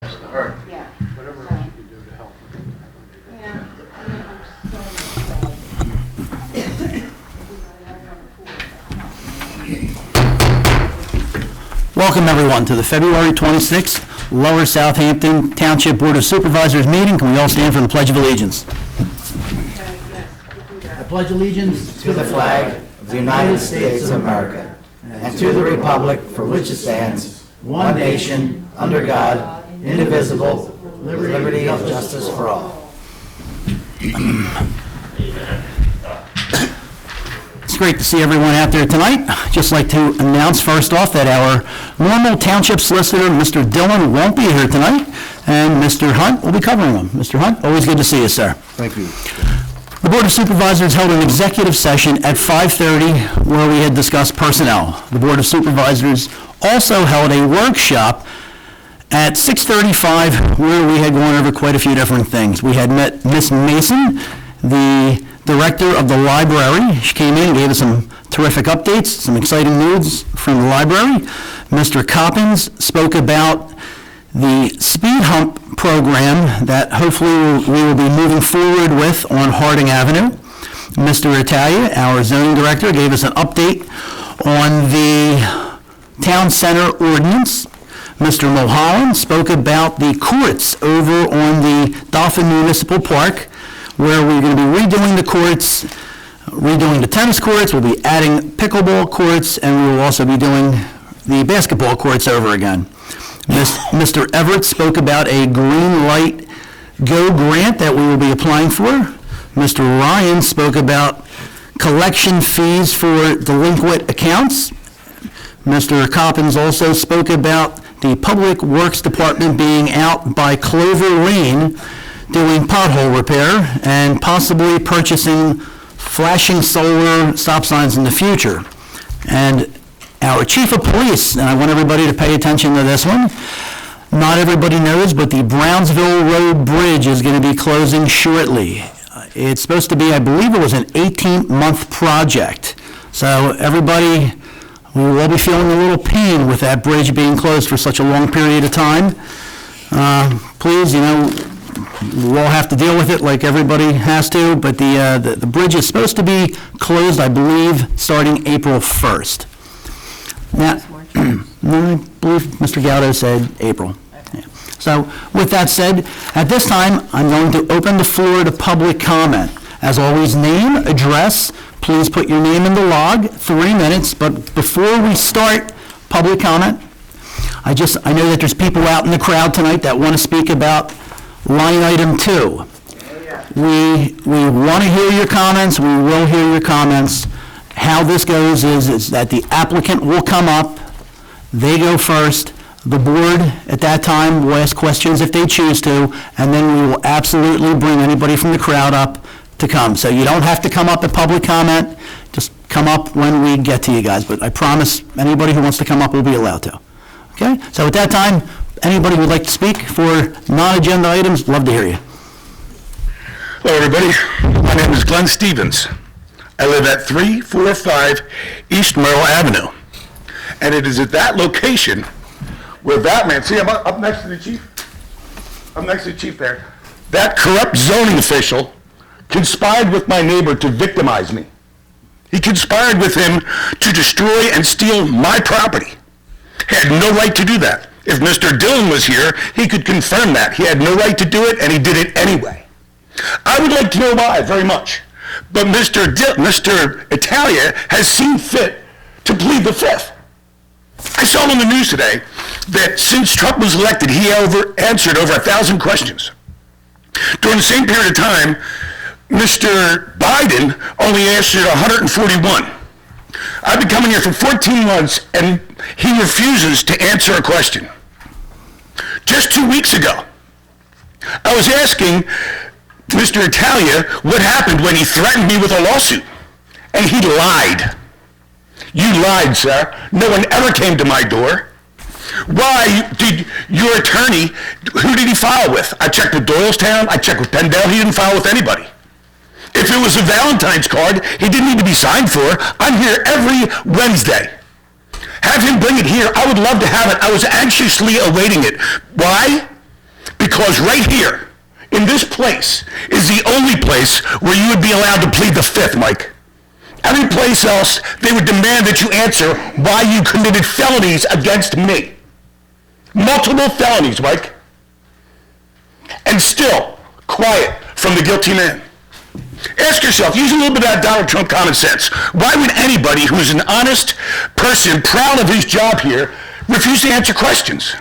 Yeah. Whatever else you can do to help. Yeah, I mean, I'm so Welcome, everyone, to the February 26th Lower Southampton Township Board of Supervisors meeting. Can we all stand for the Pledge of Allegiance? I pledge allegiance to the flag of the United States of America and to the republic for which it stands, one nation, under God, indivisible, with liberty and justice for all. It's great to see everyone out there tonight. I'd just like to announce first off that our normal township solicitor, Mr. Dillon, won't be here tonight, and Mr. Hunt will be covering him. Mr. Hunt, always good to see you, sir. Thank you. The Board of Supervisors held an executive session at 5:30 where we had discussed personnel. The Board of Supervisors also held a workshop at 6:35 where we had gone over quite a few different things. We had met Miss Mason, the director of the library. She came in and gave us some terrific updates, some exciting news from the library. Mr. Coppins spoke about the speed hump program that hopefully we will be moving forward with on Harding Avenue. Mr. Italia, our zoning director, gave us an update on the town center ordinance. Mr. Mulholland spoke about the courts over on the Dolphin Municipal Park, where we're going to be redoing the courts, redoing the tennis courts, we'll be adding pickleball courts, and we will also be doing the basketball courts over again. Mr. Everett spoke about a Green Light Go grant that we will be applying for. Mr. Ryan spoke about collection fees for delinquent accounts. Mr. Coppins also spoke about the Public Works Department being out by Clover Lane doing pothole repair and possibly purchasing flashing solar stop signs in the future. And our chief of police, and I want everybody to pay attention to this one, not everybody knows, but the Brownsville Road Bridge is going to be closing shortly. It's supposed to be, I believe it was an 18-month project. So everybody, we will all be feeling a little pain with that bridge being closed for such a long period of time. Please, we'll have to deal with it like everybody has to, but the bridge is supposed to be closed, I believe, starting April 1st. Now, I believe Mr. Gaudo said April. Yeah. So with that said, at this time, I'm going to open the floor to public comment. As always, name, address, please put your name in the log, 3 minutes, but before we start public comment, I know that there's people out in the crowd tonight that want to speak about line item 2. We want to hear your comments. We will hear your comments. How this goes is that the applicant will come up, they go first, the board at that time will ask questions if they choose to, and then we will absolutely bring anybody from the crowd up to come. So you don't have to come up at public comment, just come up when we get to you guys, but I promise anybody who wants to come up will be allowed to. Okay, so at that time, anybody who would like to speak for non-agenda items, love to hear you. Hello, everybody. My name is Glenn Stevens. I live at 345 East Merle Avenue. And it is at that location where that man, see, I'm up next to the chief. I'm next to the chief there. That corrupt zoning official conspired with my neighbor to victimize me. He conspired with him to destroy and steal my property. He had no right to do that. If Mr. Dillon was here, he could confirm that. He had no right to do it, and he did it anyway. I would like to know why, very much. But Mr. Italia has seen fit to plead the fifth. I saw on the news today that since Trump was elected, he answered over 1,000 questions. During the same period of time, Mr. Biden only answered 141. I've been coming here for 14 months, and he refuses to answer a question. Just 2 weeks ago, I was asking Mr. Italia what happened when he threatened me with a lawsuit, and he lied. You lied, sir. No one ever came to my door. Why did your attorney, who did he file with? I checked with Doylestown, I checked with Pendel, he didn't file with anybody. If it was a Valentine's card, he didn't need to be signed for. I'm here every Wednesday. Have him bring it here. I would love to have it. I was anxiously awaiting it. Why? Because right here, in this place, is the only place where you would be allowed to plead the fifth, Mike. Every place else, they would demand that you answer why you committed felonies against me. Multiple felonies, Mike. And still, quiet from the guilty man. Ask yourself, use a little bit of that Donald Trump common sense. Why would anybody who's an honest person, proud of his job here, refuse to answer questions?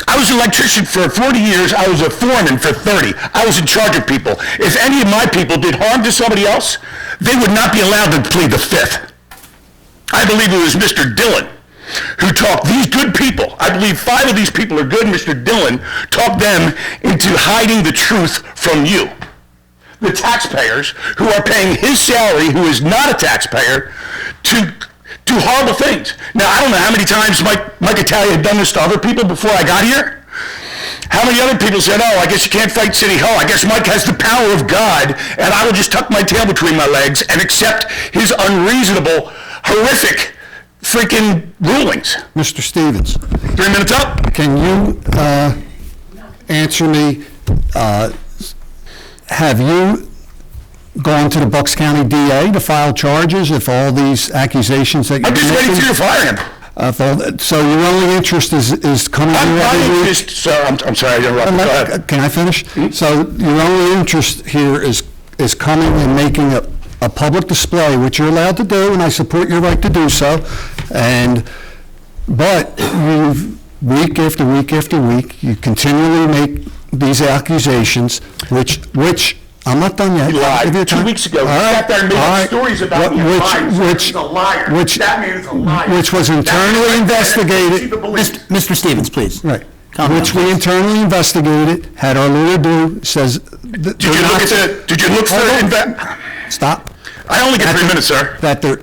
I was an electrician for 40 years. I was a foreman for 30. I was in charge of people. If any of my people did harm to somebody else, they would not be allowed to plead the fifth. I believe it was Mr. Dillon who talked these good people. I believe 5 of these people are good. Mr. Dillon talked them into hiding the truth from you, the taxpayers who are paying his salary, who is not a taxpayer, to do horrible things. Now, I don't know how many times Mike Italia had done this to other people before I got here. How many other people said, oh, I guess you can't fight City Hall. I guess Mike has the power of God, and I will just tuck my tail between my legs and accept his unreasonable, horrific, freaking rulings. Mr. Stevens, 3 minutes up? can you answer me, have you gone to the Bucks County DA to file charges if all these accusations that you're I'm just waiting for you to making? fire him. So your only interest is coming here My every week? interest, sir, I'm sorry, I interrupted. Go ahead. Can I finish? So your only interest here is coming and making a public display, which you're allowed to do, and I support your right to do so. But you've, week after week after week, you continually make these accusations, which I'm not done yet. You lied. Give you 2 time. weeks ago, you All right, sat there and made all up right. stories about me and lied. So he's a liar. That man is a liar. Which was internally investigated. Mr. Stevens, please. Right. Calm down, Which we please. internally investigated, had our lawyer do, says. Did you look for the Stop. I only get 3 minutes, sir. That there,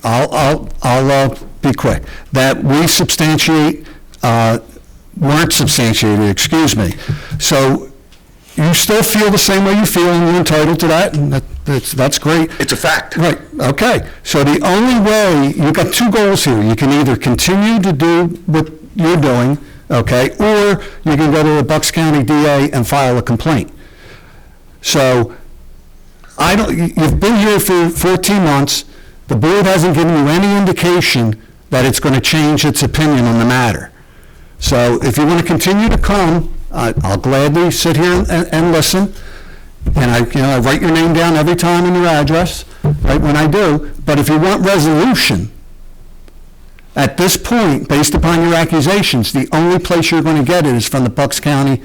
I'll be quick, that we substantiate, weren't substantiated, excuse me. So you still feel the same way you feel, and you're entitled to that, and that's great. It's a fact. Right, okay. So the only way, you've got 2 goals here. You can either continue to do what you're doing, okay, or you can go to the Bucks County DA and file a complaint. So you've been here for 14 months. The board hasn't given you any indication that it's going to change its opinion on the matter. So if you want to continue to come, I'll gladly sit here and listen. And I write your name down every time and your address, right when I do. But if you want resolution, at this point, based upon your accusations, the only place you're going to get it is from the Bucks County,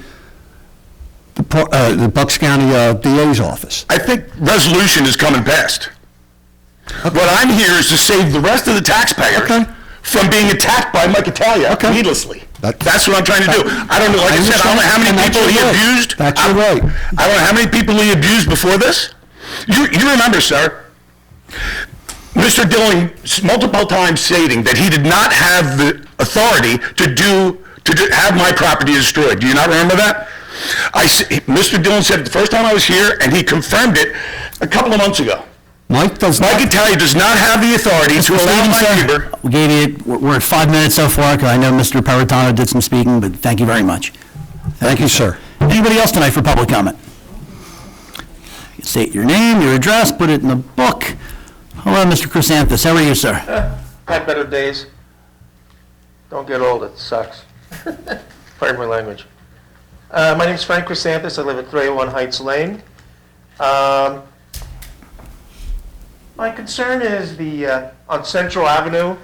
the Bucks County DA's office. I think resolution is coming past. What I'm here is to save the rest of the taxpayers from being attacked by Mike Italia needlessly. That's what I'm trying to do. I don't know, like I said, I don't know how many people he abused. That's your right. I don't know how many people he abused before this. You remember, sir, Mr. Dillon multiple times stating that he did not have the authority to have my property destroyed. Do you not remember that? Mr. Dillon said it the first time I was here, and he confirmed it a couple of months ago. Mike Italia does not have the authority to allow my neighbor. We gave you, we're at 5 minutes so far, because I know Mr. Peritano did some speaking, but thank you very much. Thank you, sir. Anybody else tonight for public comment? State your name, your address, put it in the book. Hello, Mr. Chrysanthus, how are you, sir? Had better days. Don't get old, it sucks. Pardon my language. My name's Frank Chrysanthus. I live at 301 Heights Lane. My concern is on Central Avenue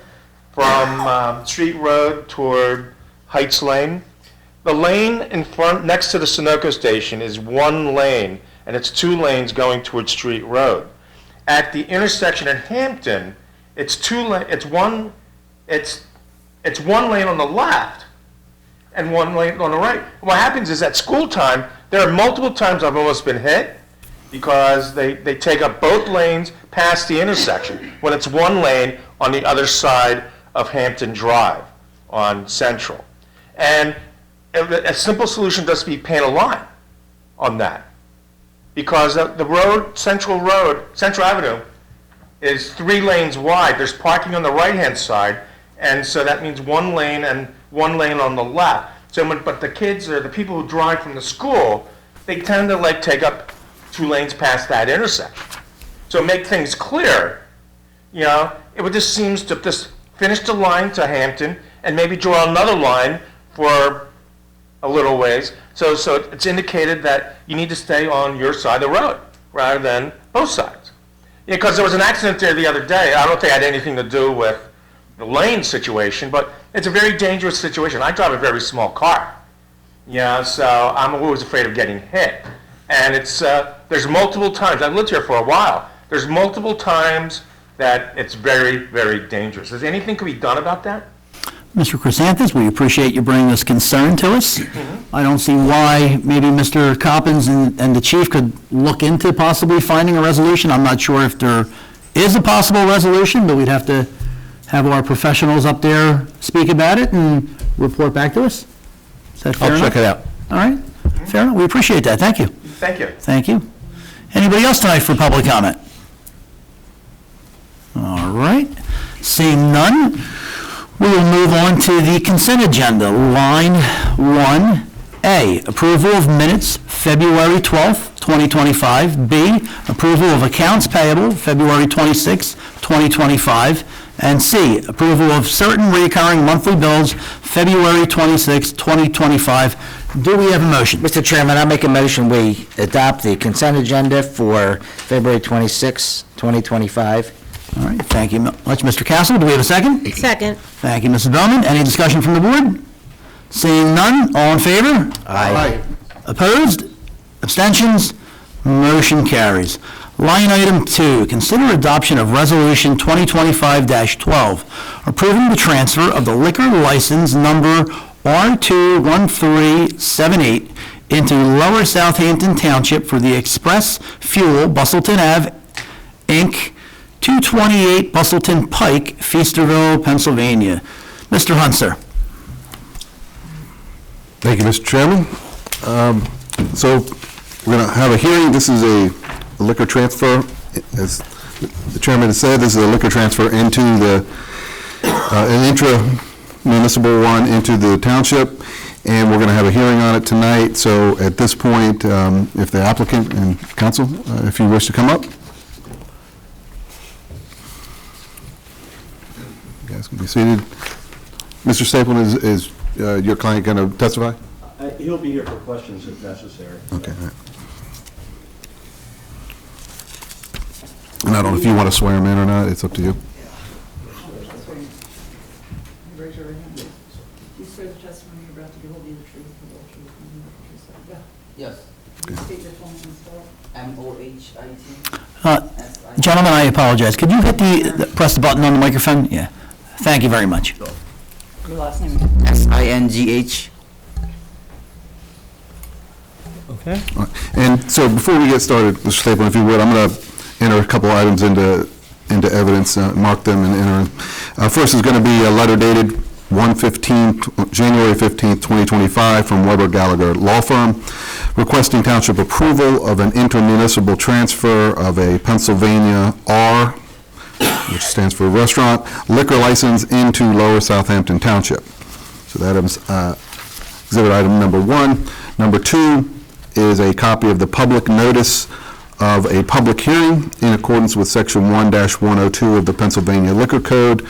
from Street Road toward Heights Lane. The lane in front, next to the Sunoco station, is 1 lane, and it's 2 lanes going toward Street Road. At the intersection at Hampton, it's 1 lane on the left and 1 lane on the right. What happens is at school time, there are multiple times I've almost been hit because they take up both lanes past the intersection when it's 1 lane on the other side of Hampton Drive on Central. And a simple solution does be paint a line on that, because the road, Central Avenue, is 3 lanes wide. There's parking on the right-hand side, and so that means 1 lane and 1 lane on the left. But the kids or the people who drive from the school, they tend to like take up 2 lanes past that intersection. So make things clear, you know, it would just seems to just finish the line to Hampton and maybe draw another line for a little ways. So it's indicated that you need to stay on your side of the road rather than both sides. Because there was an accident there the other day. I don't think it had anything to do with the lane situation, but it's a very dangerous situation. I drive a very small car, yeah, so I'm always afraid of getting hit. And it's there's multiple times, I've lived here for a while, there's multiple times that it's very, very dangerous. Is anything can be done about that? Mr. Chrysanthus, we appreciate you bringing this concern to us. I don't see why maybe Mr. Coppins and the chief could look into possibly finding a resolution. I'm not sure if there is a possible resolution, but we'd have to have our professionals up there speak about it and report back to us. Is that fair enough? I'll check it out. All right, fair enough. We appreciate that. Thank you. Thank you. Thank you. Anybody else tonight for public comment? All right, seeing none, we will move on to the consent agenda. Line 1A, approval of minutes, February 12th, 2025. B, approval of accounts payable, February 26th, 2025. And C, approval of certain recurring monthly bills, February 26th, 2025. Do we have a motion? Mr. Chairman, I make a motion we adopt the consent agenda for February 26, 2025. All right, thank you much, Mr. Castle. Do we have a second? Second. Thank you, Mrs. Bowman. Any discussion from the board? Seeing none, all in favor? Aye. Opposed? Abstentions? Motion carries. Line item 2, consider adoption of Resolution 2025-12, approving the transfer of the liquor license number R21378 into Lower Southampton Township for the Express Fuel Bustleton Ave, Inc., 228 Bustleton Pike, Feasterville, Pennsylvania. Mr. Hunter. Thank you, Mr. Chairman. So we're going to have a hearing. This is a liquor transfer. As the chairman has said, this is a liquor transfer into the, an intra-municipal one into the township, and we're going to have a hearing on it tonight. So at this point, if the applicant and council, if you wish to come up. You guys can be seated. Mr. Stapleton, is your client going to testify? He'll be here for questions if necessary. Okay. All right. And I don't know if you want to swear him in or not, it's up to you. Raise your right hand. Do you swear the testimony you're about to give will be the truth, the whole truth, and nothing but the truth, so help you God? Yes, Can you state your full name and spell it? MOHIT. Gentlemen, I apologize. Could you hit press the button on the microphone? Yeah. Thank you very much. Your last name? SINGH. All right. And so before we get started, Mr. Stapleton, if you would, I'm going to enter a couple items into evidence, mark them and enter them. First is going to be a letter dated January 15th, 2025 from Weber Gallagher Law Firm requesting township approval of an intermunicipal transfer of a Pennsylvania R, which stands for restaurant, liquor license into Lower Southampton Township. So that is exhibit item number 1. Number 2 is a copy of the public notice of a public hearing in accordance with Section 1-102 of the Pennsylvania Liquor Code.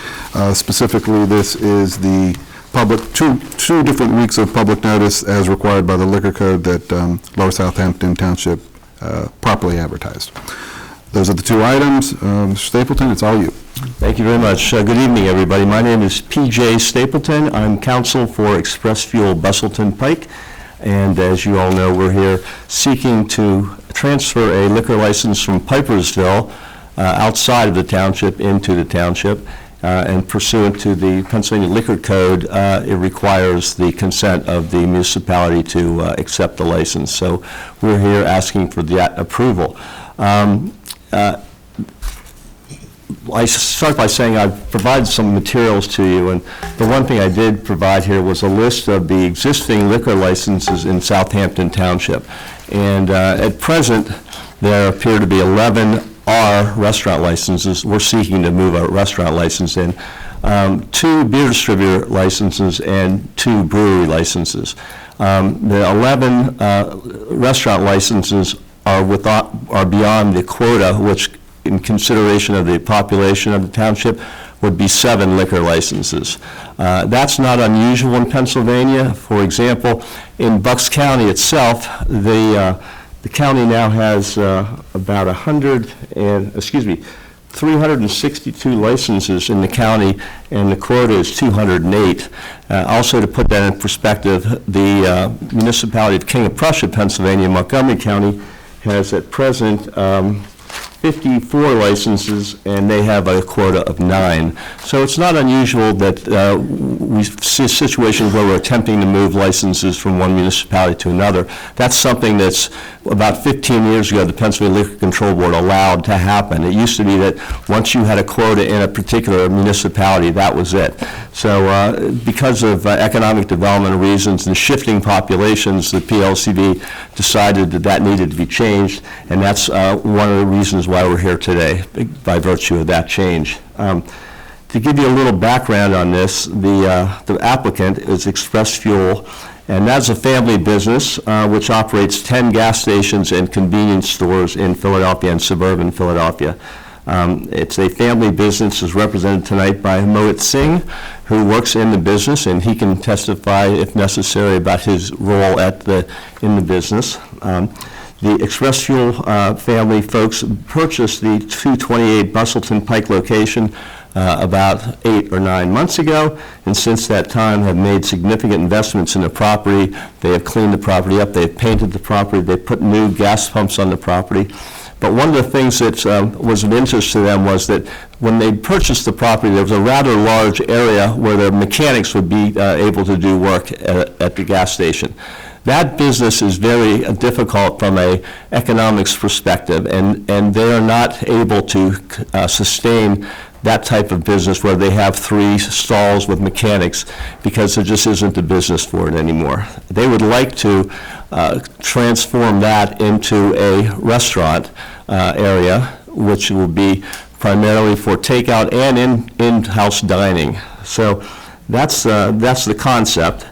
Specifically, this is the public, two different weeks of public notice as required by the Liquor Code that Lower Southampton Township properly advertised. Those are the 2 items. Mr. Stapleton, it's all you. Thank you very much. Good evening, everybody. My name is P.J. Stapleton. I'm counsel for Express Fuel Bustleton Pike. And as you all know, we're here seeking to transfer a liquor license from Pipersville outside of the township into the township. And pursuant to the Pennsylvania Liquor Code, it requires the consent of the municipality to accept the license. So we're here asking for that approval. I start by saying I've provided some materials to you, and the one thing I did provide here was a list of the existing liquor licenses in Southampton Township. And at present, there appear to be 11 R restaurant licenses. We're seeking to move a restaurant license in. 2 beer distributor licenses and 2 brewery licenses. The 11 restaurant licenses are beyond the quota, which in consideration of the population of the township would be 7 liquor licenses. That's not unusual in Pennsylvania. For example, in Bucks County itself, the county now has about 362 licenses in the county, and the quota is 208. Also, to put that in perspective, the municipality of King of Prussia, Pennsylvania, Montgomery County, has at present 54 licenses, and they have a quota of 9. So it's not unusual that we see situations where we're attempting to move licenses from one municipality to another. That's something that's about 15 years ago, the Pennsylvania Liquor Control Board allowed to happen. It used to be that once you had a quota in a particular municipality, that was it. So because of economic development reasons and shifting populations, the PLCB decided that that needed to be changed, and that's one of the reasons why we're here today, by virtue of that change. To give you a little background on this, the applicant is Express Fuel, and that's a family business which operates 10 gas stations and convenience stores in Philadelphia and suburban Philadelphia. It's a family business, is represented tonight by Mohit Singh, who works in the business, and he can testify, if necessary, about his role in the business. The Express Fuel family folks purchased the 228 Bustleton Pike location about 8 or 9 months ago, and since that time have made significant investments in the property. They have cleaned the property up, they've painted the property, they put new gas pumps on the property. But one of the things that was of interest to them was that when they purchased the property, there was a rather large area where the mechanics would be able to do work at the gas station. That business is very difficult from an economics perspective, and they are not able to sustain that type of business where they have 3 stalls with mechanics, because there just isn't the business for it anymore. They would like to transform that into a restaurant area, which will be primarily for takeout and in-house dining. So that's the concept.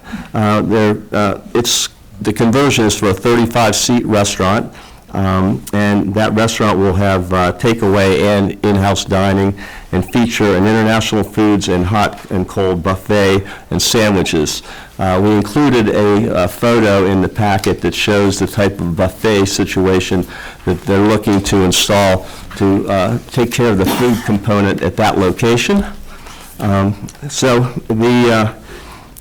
The conversion is for a 35-seat restaurant, and that restaurant will have takeaway and in-house dining, and feature an international foods and hot and cold buffet and sandwiches. We included a photo in the packet that shows the type of buffet situation that they're looking to install to take care of the food component at that location.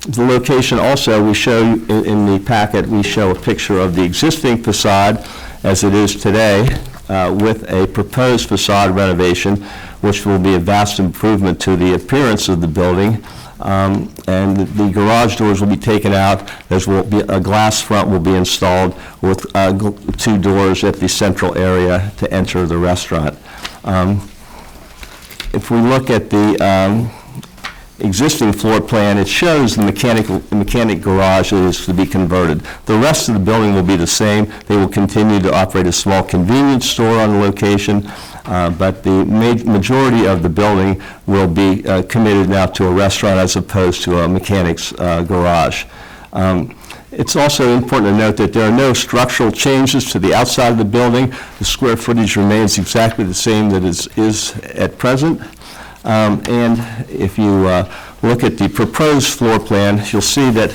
The location also, we show in the packet, we show a picture of the existing facade as it is today with a proposed facade renovation, which will be a vast improvement to the appearance of the building. And the garage doors will be taken out. There will be a glass front will be installed with 2 doors at the central area to enter the restaurant. If we look at the existing floor plan, it shows the mechanic garage that is to be converted. The rest of the building will be the same. They will continue to operate a small convenience store on the location, but the majority of the building will be committed now to a restaurant as opposed to a mechanic's garage. It's also important to note that there are no structural changes to the outside of the building. The square footage remains exactly the same that is at present. And if you look at the proposed floor plan, you'll see that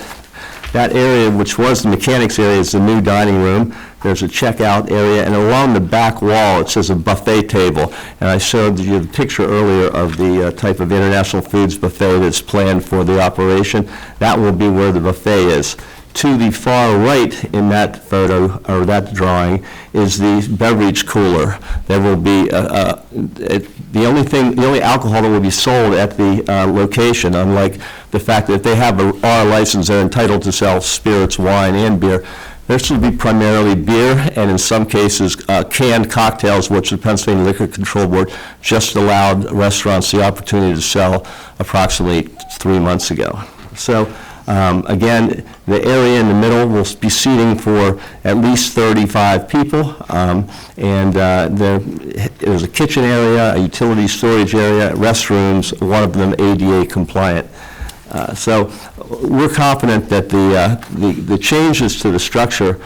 that area, which was the mechanics area, is the new dining room. There's a checkout area, and along the back wall, it says a buffet table. And I showed you the picture earlier of the type of international foods buffet that's planned for the operation. That will be where the buffet is. To the far right in that photo, or that drawing, is the beverage cooler. There will be the only alcohol that will be sold at the location, unlike the fact that if they have a R license, they're entitled to sell spirits, wine, and beer. This will be primarily beer, and in some cases, canned cocktails, which the Pennsylvania Liquor Control Board just allowed restaurants the opportunity to sell approximately 3 months ago. So Again, the area in the middle will be seating for at least 35 people, and there's a kitchen area, a utility storage area, restrooms, one of them ADA compliant. So we're confident that the changes to the structure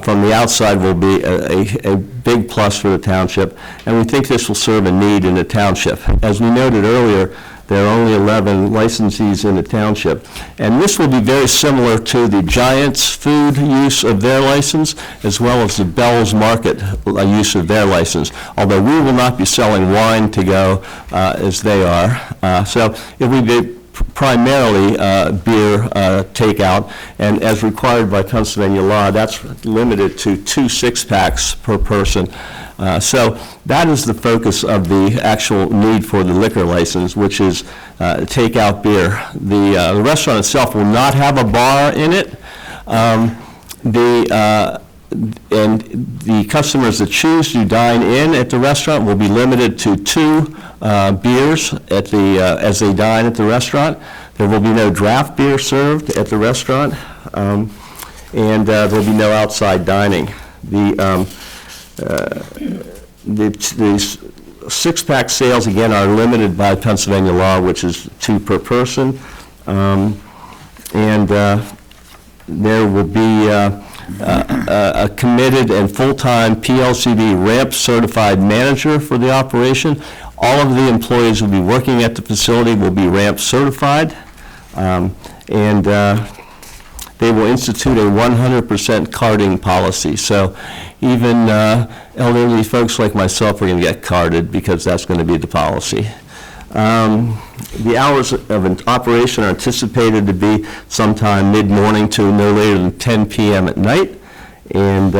from the outside will be a big plus for the township, and we think this will serve a need in the township. As we noted earlier, there are only 11 licensees in the township, and this will be very similar to the Giants Food use of their license, as well as the Bell's Market use of their license, although we will not be selling wine to go as they are. So it will be primarily beer takeout, and as required by Pennsylvania law, that's limited to 2 6-packs per person. So that is the focus of the actual need for the liquor license, which is takeout beer. The restaurant itself will not have a bar in it. And the customers that choose to dine in at the restaurant will be limited to 2 beers as they dine at the restaurant. There will be no draft beer served at the restaurant, and there will be no outside dining. The 6-pack sales, again, are limited by Pennsylvania law, which is 2 per person, and there will be a committed and full-time PLCB ramp certified manager for the operation. All of the employees who will be working at the facility will be ramp certified, and they will institute a 100% carding policy. So even elderly folks like myself are going to get carded because that's going to be the policy. The hours of an operation are anticipated to be sometime mid-morning to no later than 10 p.m. at night, and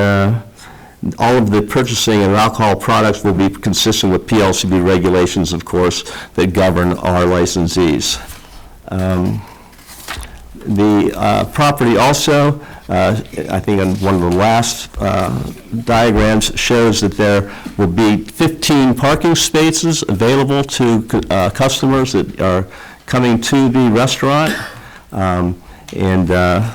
all of the purchasing of alcohol products will be consistent with PLCB regulations, of course, that govern our licensees. The property also, I think on one of the last diagrams, shows that there will be 15 parking spaces available to customers that are coming to the restaurant. And I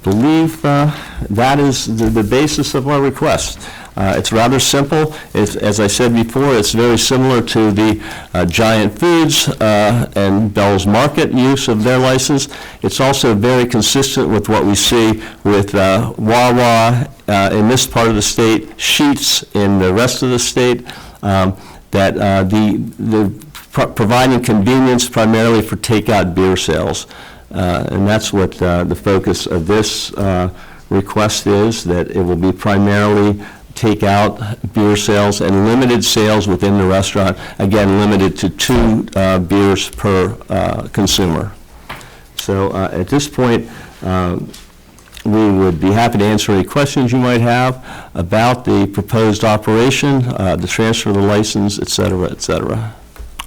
believe that is the basis of our request. It's rather simple. As I said before, it's very similar to the Giant Foods and Bell's Market use of their license. It's also very consistent with what we see with Wawa in this part of the state, Sheetz in the rest of the state, that providing convenience primarily for takeout beer sales. And that's what the focus of this request is, that it will be primarily take out beer sales and limited sales within the restaurant, again, limited to 2 beers per consumer. So at this point, we would be happy to answer any questions you might have about the proposed operation, the transfer of the license, et cetera, et cetera.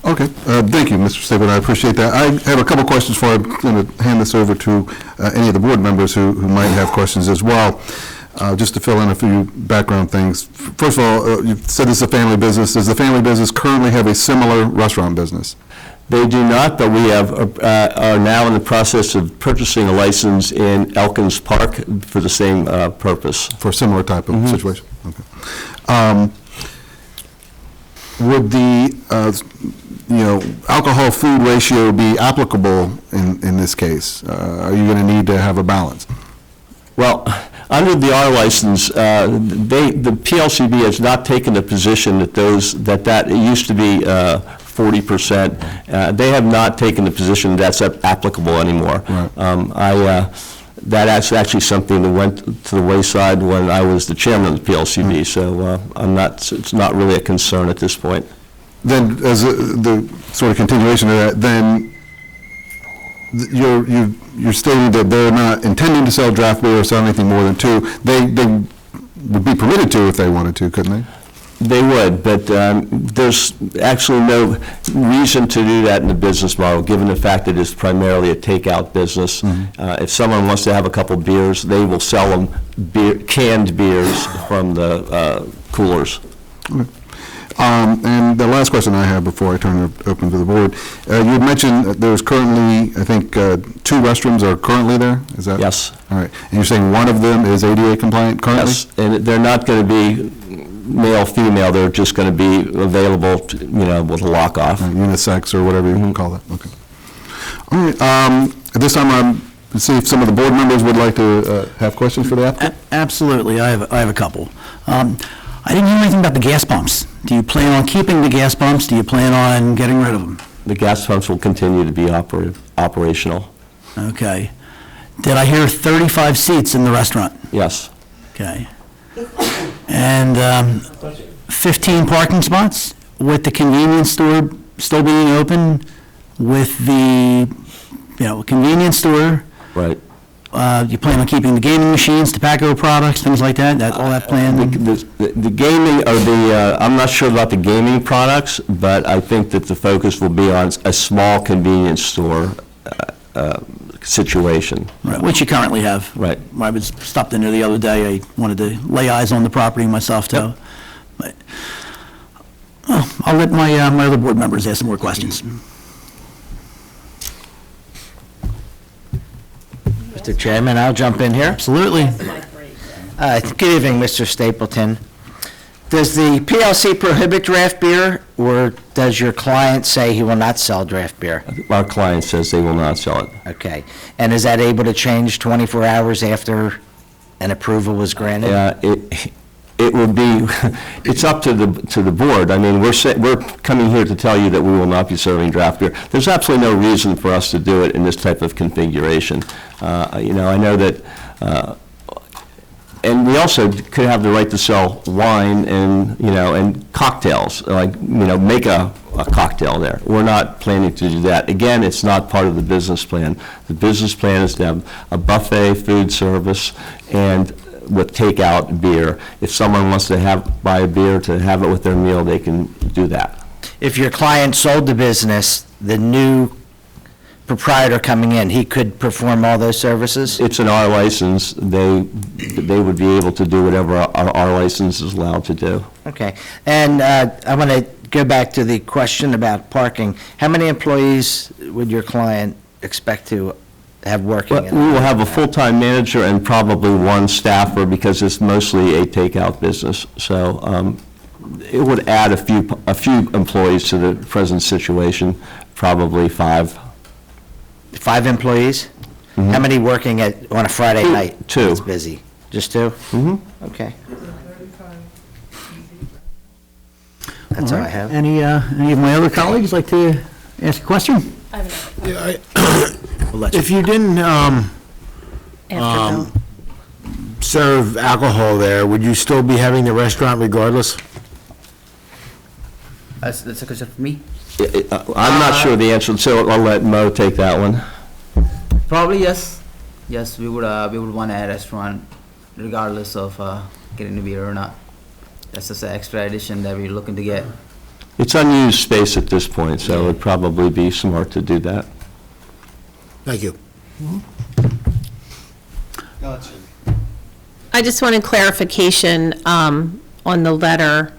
Okay, thank you, Mr. Stapleton, I appreciate that. I have a couple questions for I'm going to hand this over to any of the board members who might have questions as well. Just to fill in a few background things. First of all, you said this is a family business. Does the family business currently have a similar restaurant business? They do not, but we are now in the process of purchasing a license in Elkins Park for the same purpose. For a similar type of situation? Okay. Would the alcohol food ratio be applicable in this case? Are you going to need to have a balance? Well, under the R license, the PLCB has not taken the position that it used to be 40%. They have not taken the position that's applicable anymore. Right. That's actually something that went to the wayside when I was the chairman of the PLCB, so it's not really a concern at this point. Then, as the sort of continuation of that, then you're stating that they're not intending to sell draft beer or sell anything more than 2. They would be permitted to if they wanted to, couldn't they? They would, but there's actually no reason to do that in the business model, given the fact that it's primarily a takeout business. If someone wants to have a couple beers, they will sell them canned beers from the coolers. Okay. And the last question I have before I turn it open to the board, you had mentioned that there's currently, I think, 2 restrooms are currently there? Is that? Yes. All right. And you're saying one of them is ADA compliant currently? Yes, and they're not going to be male, female, they're just going to be available, with a lock-off. Unisex or whatever you call it, okay. All right, at this time, let's see if some of the board members would like to have questions for the applicant. Absolutely, I have a couple. I didn't hear anything about the gas pumps. Do you plan on keeping the gas pumps? Do you plan on getting rid of them? The gas pumps will continue to be operational. Okay. Did I hear 35 seats in the restaurant? Yes, Okay. And 15 parking spots with the convenience store still being open with the, convenience store? right. You plan on keeping the gaming machines, tobacco products, things like that? All that planned? The gaming, or I'm not sure about the gaming products, but I think that the focus will be on a small convenience store situation. Right, which you currently have. Right. I was stopped in there the other day. I wanted to lay eyes on the property myself, too. But, I'll let my other board members ask some more questions. Mr. Chairman, I'll jump in here. Absolutely. Good evening, Mr. Stapleton. Does the PLC prohibit draft beer, or does your client say he will not sell draft beer? Our client says they will not sell it. Okay. And is that able to change 24 hours after an approval was granted? It would be, it's up to the board. I mean, we're coming here to tell you that we will not be serving draft beer. There's absolutely no reason for us to do it in this type of configuration. I know that, and we also could have the right to sell wine and cocktails, make a cocktail there. We're not planning to do that. Again, it's not part of the business plan. The business plan is to have a buffet food service and with takeout beer. If someone wants to buy a beer to have it with their meal, they can do that. If your client sold the business, the new proprietor coming in, he could perform all those services? It's an R license. They would be able to do whatever our license is allowed to do. Okay. And I want to go back to the question about parking. How many employees would your client expect to have working? But we will have a full-time manager and probably one staffer because it's mostly a takeout business. So it would add a few employees to the present situation, probably 5. 5 employees? Mm-hmm. How many working on a Friday night? 2. It's busy. Just 2? Mm-hmm. Okay. That's all I have. Any of my other colleagues like to ask a question? If you didn't serve alcohol there, would you still be having the restaurant regardless? That's a question for me. I'm not sure the answer, so I'll let Mo take that one. Probably yes. Yes, we would want a restaurant regardless of getting the beer or not. That's just an extra addition that we're looking to get. It's unused space at this point, so it'd probably be smart to do that. Thank you. I just wanted clarification on the letter,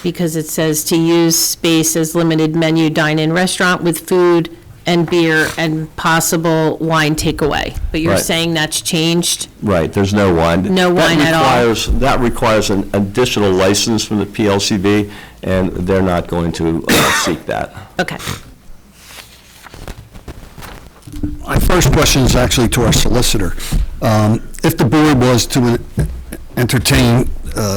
because it says to use space as limited menu dine-in restaurant with food and beer and possible wine takeaway. But you're Right. saying that's changed? Right, there's no wine. No wine at all? That requires an additional license from the PLCB, and they're not going to seek that. Okay. My first question is actually to our solicitor. If the board was to entertain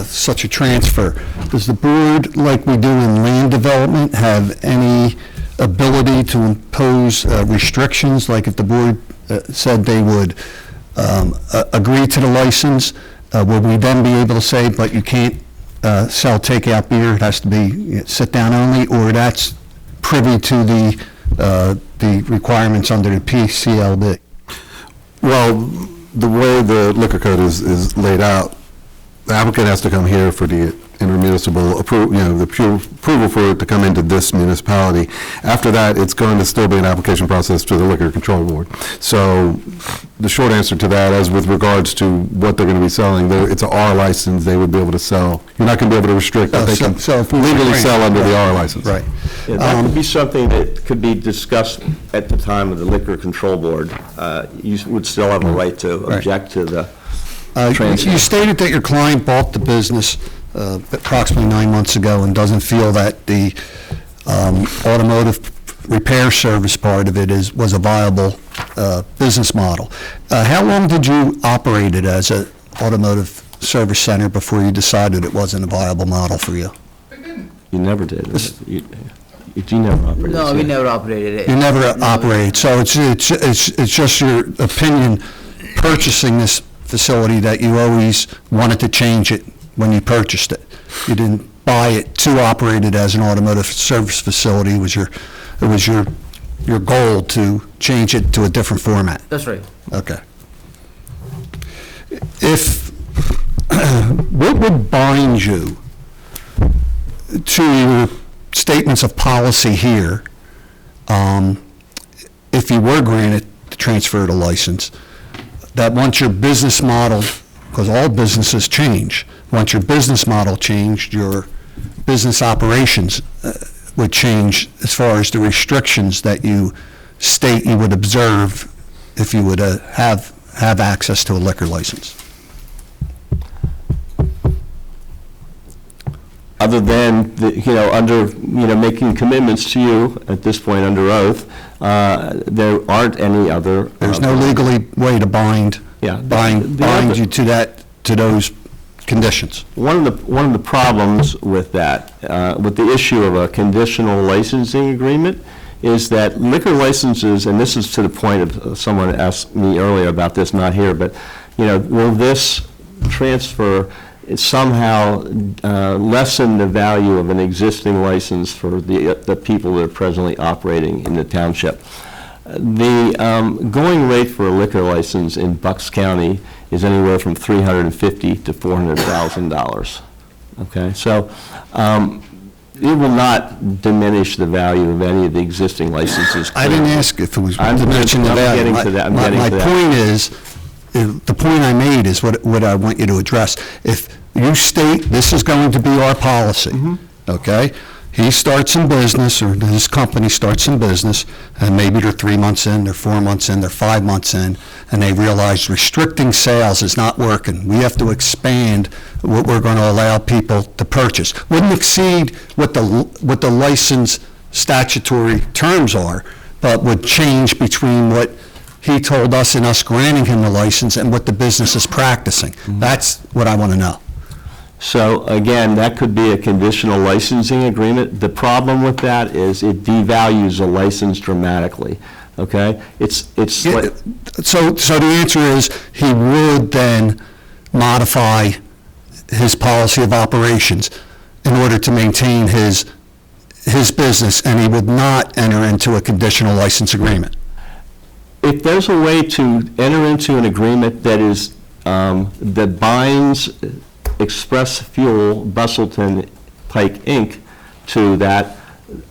such a transfer, does the board, like we do in land development, have any ability to impose restrictions? Like if the board said they would agree to the license, would we then be able to say, but you can't sell takeout beer, it has to be sit-down only, or that's privy to the requirements under the PCLD? Well, the way the liquor code is laid out, the applicant has to come here for the intermunicipal approval, the approval for it to come into this municipality. After that, it's going to still be an application process to the Liquor Control Board. So the short answer to that, as with regards to what they're going to be selling, it's a R license they would be able to sell. You're not going to be able to restrict that they can legally sell under the R license. Right. Yeah, that could be something that could be discussed at the time of the Liquor Control Board. You would still have a right to object to the transfer. You stated that your client bought the business approximately 9 months ago and doesn't feel that the automotive repair service part of it was a viable business model. How long did you operate it as an automotive service center before you decided it wasn't a viable model for you? You never did. You never operated. No, we never operated it. You never operated, so it's just your opinion purchasing this facility that you always wanted to change it when you purchased it. You didn't buy it to operate it as an automotive service facility. It was your goal to change it to a different format. That's right. Okay. What would bind you to your statements of policy here, if you were granted the transfer of the license, that once your business model, because all businesses change, once your business model changed, your business operations would change as far as the restrictions that you state you would observe if you would have access to a liquor license? Other than, making commitments to you at this point under oath, there aren't any other. There's no legally way to bind you to those conditions. One of the problems with that, with the issue of a conditional licensing agreement, is that liquor licenses, and this is to the point of someone asked me earlier about this, not here, but will this transfer somehow lessen the value of an existing license for the people that are presently operating in the township? The going rate for a liquor license in Bucks County is anywhere from $350,000 to $400,000. Okay, so it will not diminish the value of any of the existing licenses. I didn't ask if it was diminishing the value. I'm getting to that. My point is, the point I made is what I want you to address. If you state this is going to be our policy, okay? He starts in business, or his company starts in business, and maybe they're 3 months in, they're 4 months in, they're 5 months in, and they realize restricting sales is not working. We have to expand what we're going to allow people to purchase. Wouldn't exceed what the license statutory terms are, but would change between what he told us and us granting him the license and what the business is practicing. That's what I want to know. So again, that could be a conditional licensing agreement. The problem with that is it devalues a license dramatically, okay? So the answer is he would then modify his policy of operations in order to maintain his business, and he would not enter into a conditional license agreement. If there's a way to enter into an agreement that binds Express Fuel Bustleton Pike Inc. to that,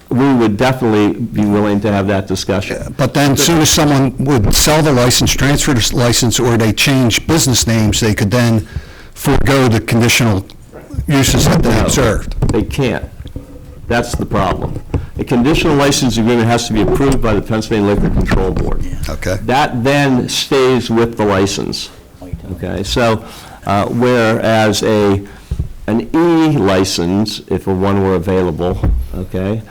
we would definitely be willing to have that discussion. But then as soon as someone would sell the license, transfer the license, or they change business names, they could then forego the conditional uses that they observed. They can't. That's the problem. A conditional license agreement has to be approved by the Pennsylvania Liquor Control Board. Okay. That then stays with the license. Okay, so whereas an E license, if one were available, okay,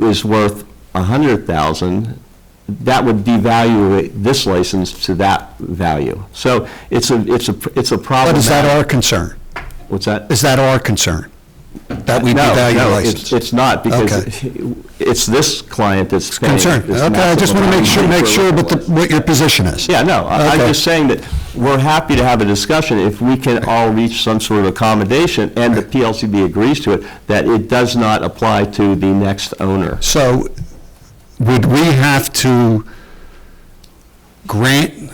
is worth $100,000, that would devalue this license to that value. So it's a problem. But is that our concern? What's that? Is that our concern? That we devalue the license? No, it's not, because it's this client that's paying. Concerned. Okay, I just want to make sure what your position is. Yeah, no, I'm just saying that we're happy to have a discussion if we can all reach some sort of accommodation, and the PLCB agrees to it, that it does not apply to the next owner. So would we have to grant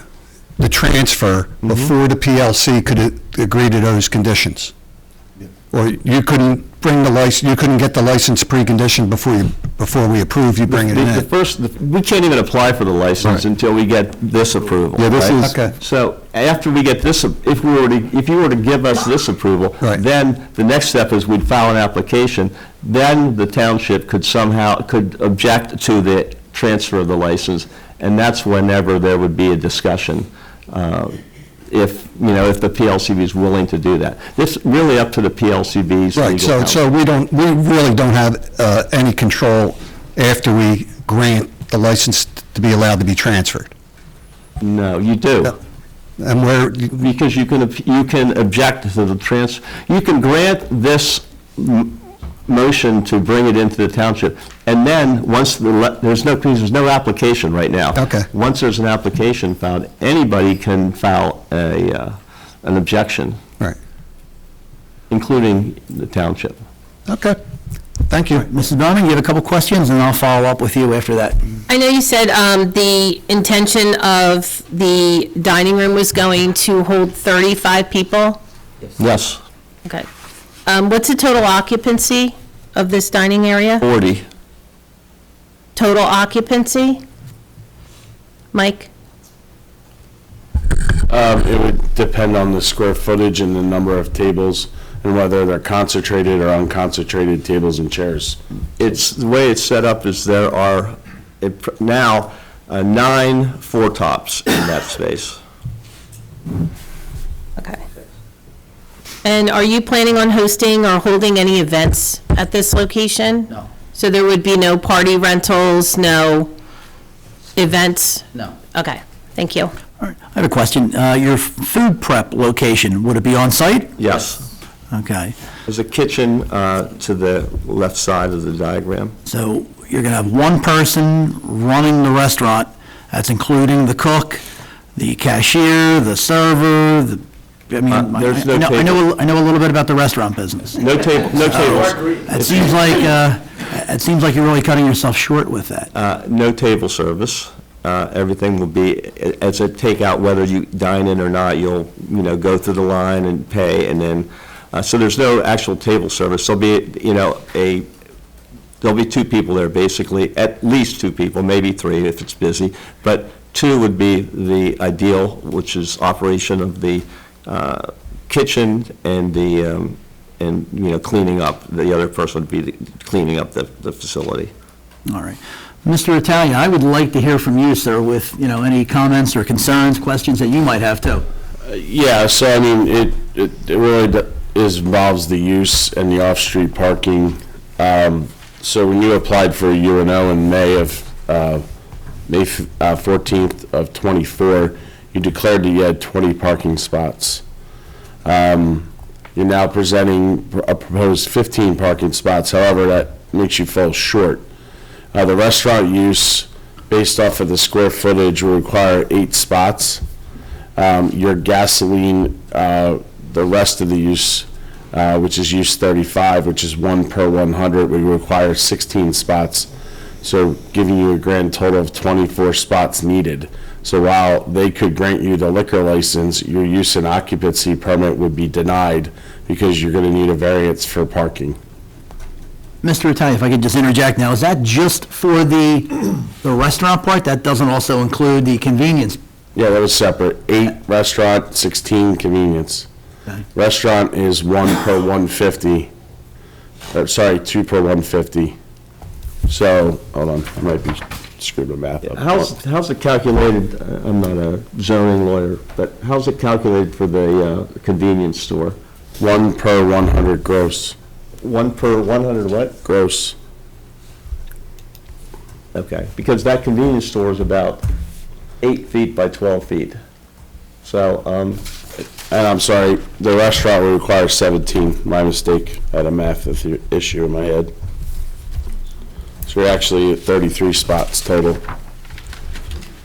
the transfer before the PLC could agree to those conditions? Or you couldn't bring the license, you couldn't get the license preconditioned before we approve you bringing it in? We can't even apply for the license Right. until we get this approval. Yeah, this right? is- Okay. So after we get this, if you were to give us this approval, Right. then the next step is we'd file an application. Then the township could object to the transfer of the license, and that's whenever there would be a discussion, if the PLCB is willing to do that. This really up to the PLCB's legal Right, counsel. so we really don't have any control after we grant the license to be allowed to be transferred. No, you do. And where, Because you can object to the you can grant this motion to bring it into the township, and then, once there's no application right now. Okay. Once there's an application filed, anybody can file an objection, right, including the township. okay, thank you. Mrs. Bowman, you have a couple questions, and I'll follow up with you after that. I know you said the intention of the dining room was going to hold 35 people? Yes, Okay. What's the total occupancy of this dining area? 40. Total occupancy? Mike? It would depend on the square footage and the number of tables, and whether they're concentrated or unconcentrated tables and chairs. The way it's set up is there are now 9 four-tops in that space. Okay. And are you planning on hosting or holding any events at this location? No. So there would be no party rentals, no events? No. Okay, thank you. All right, I have a question. Your food prep location, would it be on site? Yes. Okay, There's a kitchen to the left side of the diagram. so you're going to have one person running the restaurant, that's including the cook, the cashier, the server, I mean, There's no I know a little bit about the restaurant business. No tables. It seems like you're really cutting yourself short with that. No table service. Everything will be as a takeout, whether you dine in or not. You'll go through the line and pay, and then so there's no actual table service. There'll be there'll be 2 people there basically, at least 2 people, maybe 3 if it's busy, but 2 would be the ideal, which is operation of the kitchen and the cleaning up. The other person would be cleaning up the facility. All right. Mr. Italian, I would like to hear from you, sir, with, any comments or concerns, questions that you might have too. Yeah, so I mean, it really involves the use and the off-street parking. So when you applied for a UNO in May 14th of '24, you declared that you had 20 parking spots. You're now presenting a proposed 15 parking spots, however, that makes you fall short. The restaurant use, based off of the square footage, will require 8 spots. Your gasoline, the rest of the use, which is use 35, which is 1 per 100, would require 16 spots. So giving you a grand total of 24 spots needed. So while they could grant you the liquor license, your use and occupancy permit would be denied because you're going to need a variance for parking. Mr. Italian, if I could just interject now, is that just for the restaurant part? That doesn't also include the convenience? Yeah, that was separate. 8 restaurant, 16 convenience. Okay. Restaurant is 1 per 150. Sorry, 2 per 150. So, hold on, I might be screwed my math up. How's it calculated? I'm not a zoning lawyer, but how's it calculated for the convenience store? 1 per 100 gross. 1 per 100 what? Gross. Okay, because that convenience store is about 8 feet by 12 feet. So, And I'm sorry, the restaurant will require 17. My mistake. I had a math issue in my head. So we're actually at 33 spots total.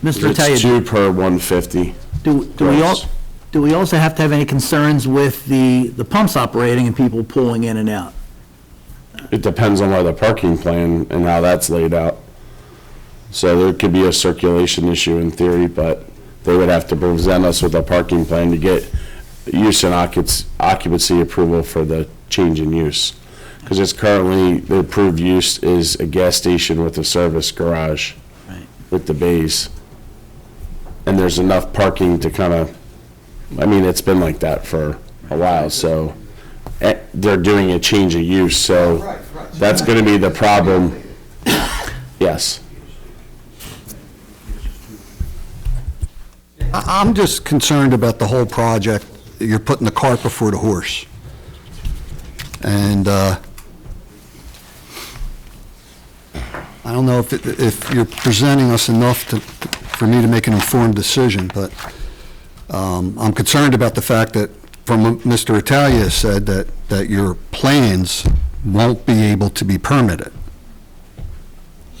Mr. It's Italian, 2 per 150. do we also have to have any concerns with the pumps operating and people pulling in and out? It depends on the parking plan and how that's laid out. So there could be a circulation issue in theory, but they would have to present us with a parking plan to get use and occupancy approval for the change in use. Because it's currently, the approved use is a gas station with a service garage with the bays. And there's enough parking to kind of, I mean, it's been like that for a while, so they're doing a change of use, so that's going to be the problem. Yes. I'm just concerned about the whole project. You're putting the cart before the horse. And I don't know if you're presenting us enough for me to make an informed decision, but I'm concerned about the fact that, from what Mr. Italia said, that your plans won't be able to be permitted.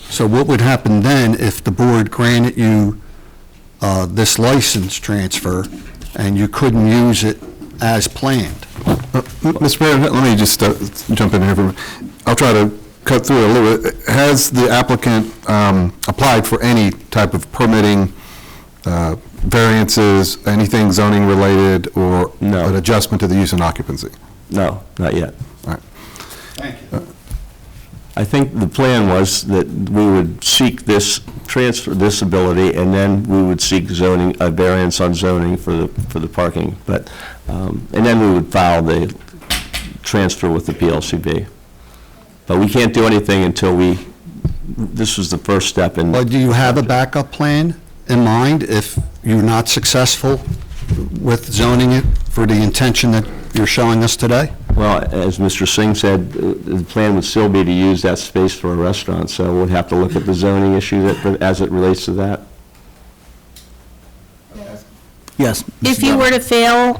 So what would happen then if the board granted you this license transfer and you couldn't use it as planned? Mr. President, let me just jump in here. I'll try to cut through it a little bit. Has the applicant applied for any type of permitting, variances, anything zoning related, or No. an adjustment to the use and occupancy? No, not yet. All right. Thank you. I think the plan was that we would seek this transfer, this ability, and then we would seek zoning, a variance on zoning for the parking, but, and then we would file the transfer with the PLCB. But we can't do anything until this was the first step in. But do you have a backup plan in mind if you're not successful with zoning it for the intention that you're showing us today? Well, as Mr. Singh said, the plan would still be to use that space for a restaurant, so we'd have to look at the zoning issue as it relates to that. Yes. If you were to fail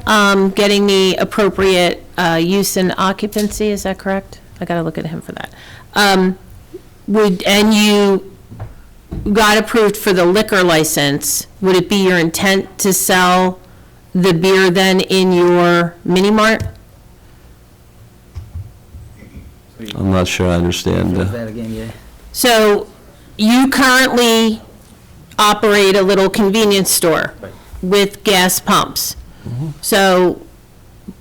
getting the appropriate use and occupancy, is that correct? I got to look at him for that. And you got approved for the liquor license, would it be your intent to sell the beer then in your mini mart? I'm not sure I understand. That again, yeah. So you currently operate a little convenience store with gas pumps. So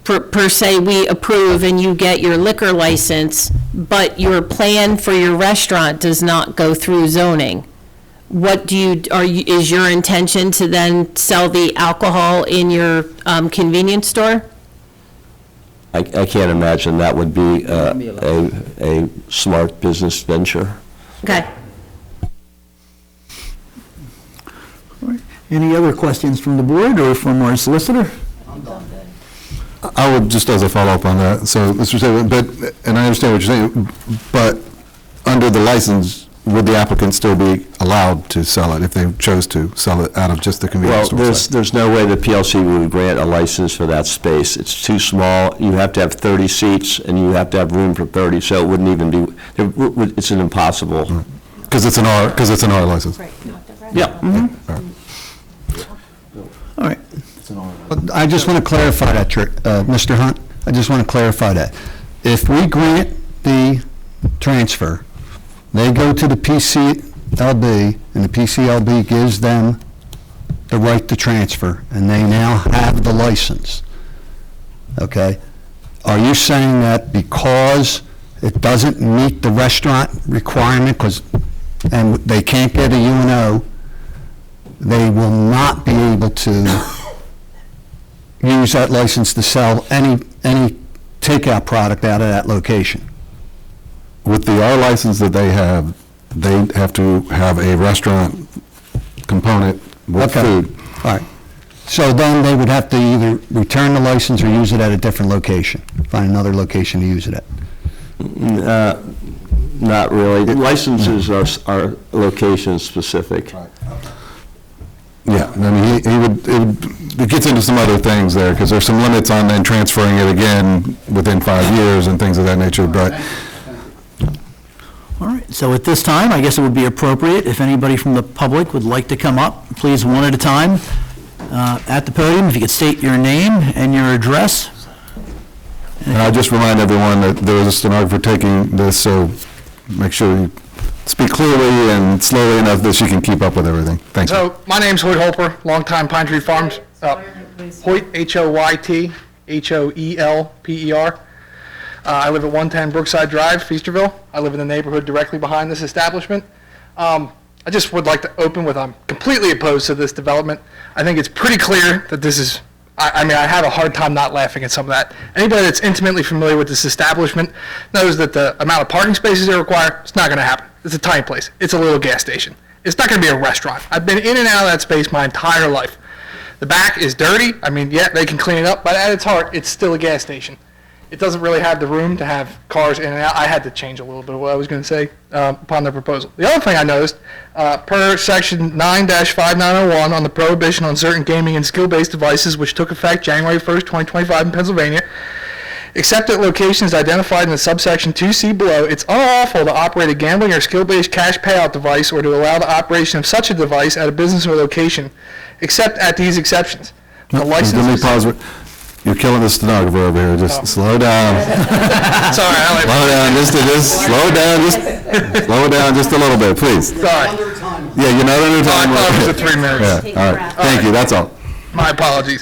per se, we approve and you get your liquor license, but your plan for your restaurant does not go through zoning. What is your intention to then sell the alcohol in your convenience store? I can't imagine that would be a smart business venture. Okay. Any other questions from the board or from our solicitor? I would, just as a follow-up on that, so, Mr. Saban, and I understand what you're saying, but under the license, would the applicant still be allowed to sell it if they chose to sell it out of just the convenience store? Well, side? there's no way the PLC would grant a license for that space. It's too small. You have to have 30 seats, and you have to have room for 30, so it wouldn't even be, it's an impossible. Because it's an R license. Yeah. All right. But I just want to clarify that, Mr. Hunt, I just want to clarify that. If we grant the transfer, they go to the PCLB, and the PCLB gives them the right to transfer, and they now have the license, okay? Are you saying that because it doesn't meet the restaurant requirement, and they can't get a UNO, they will not be able to use that license to sell any takeout product out of that location? With the R license that they have to have a restaurant component with food. All right. So then they would have to either return the license or use it at a different location, find another location to use it at. Not really. Licenses are location-specific. Yeah, I mean, it gets into some other things there, because there's some limits on then transferring it again within 5 years and things of that nature, but. All right, so at this time, I guess it would be appropriate if anybody from the public would like to come up, please, one at a time, at the podium, if you could state your name and your address. And I'll just remind everyone that there is a stenographer taking this, so make sure you speak clearly and slowly enough that she can keep up with everything. Thanks. So, my name's Hoyt Holper, longtime Pine Tree Farms. Hoyt, H-O-Y-T, H-O-E-L-P-E-R. I live at 110 Brookside Drive, Feasterville. I live in the neighborhood directly behind this establishment. I just would like to open with, I'm completely opposed to this development. I think it's pretty clear that this is, I mean, I have a hard time not laughing at some of that. Anybody that's intimately familiar with this establishment knows that the amount of parking spaces they require, it's not going to happen. It's a tiny place. It's a little gas station. It's not going to be a restaurant. I've been in and out of that space my entire life. The back is dirty. I mean, yeah, they can clean it up, but at its heart, it's still a gas station. It doesn't really have the room to have cars in and out. I had to change a little bit of what I was going to say upon the proposal. The other thing I noticed, per section 9-5901 on the prohibition on certain gaming and skill-based devices, which took effect January 1st, 2025 in Pennsylvania, except at locations identified in the subsection 2C below, it's unlawful to operate a gambling or skill-based cash payout device or to allow the operation of such a device at a business or location, except at these exceptions. The license. Let me pause. You're killing the stenographer over here. Just slow down. Sorry, Slow down. Slow down. Slow it down just a little bit, please. Sorry. Yeah, you're not under time. I thought it was a 3 minutes. Yeah, all right. Thank you. That's all. My apologies.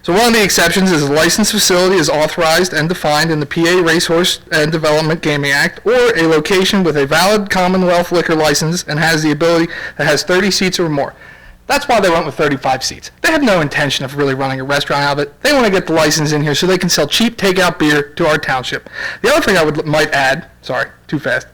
So one of the exceptions is a licensed facility is authorized and defined in the PA Racehorse and Development Gaming Act, or a location with a valid Commonwealth liquor license and has the ability that has 30 seats or more. That's why they went with 35 seats. They have no intention of really running a restaurant out of it. They want to get the license in here so they can sell cheap takeout beer to our township. The other thing I might add, sorry, too fast,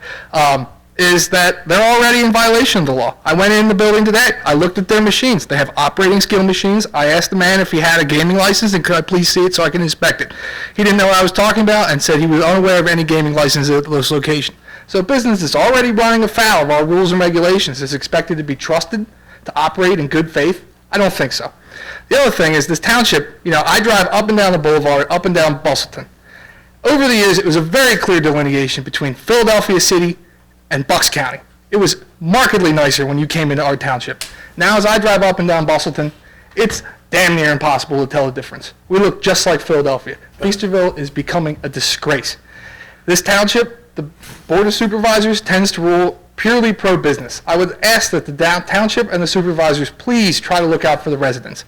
is that they're already in violation of the law. I went in the building today. I looked at their machines. They have operating skill machines. I asked the man if he had a gaming license and could I please see it so I can inspect it. He didn't know what I was talking about and said he was unaware of any gaming license at this location. So a business that's already running afoul of our rules and regulations is expected to be trusted to operate in good faith? I don't think so. The other thing is this township, I drive up and down the boulevard, up and down Bustleton. Over the years, it was a very clear delineation between Philadelphia City and Bucks County. It was markedly nicer when you came into our township. Now, as I drive up and down Bustleton, it's damn near impossible to tell the difference. We look just like Philadelphia. Feasterville is becoming a disgrace. This township, the Board of Supervisors tends to rule purely pro-business. I would ask that the township and the supervisors please try to look out for the residents.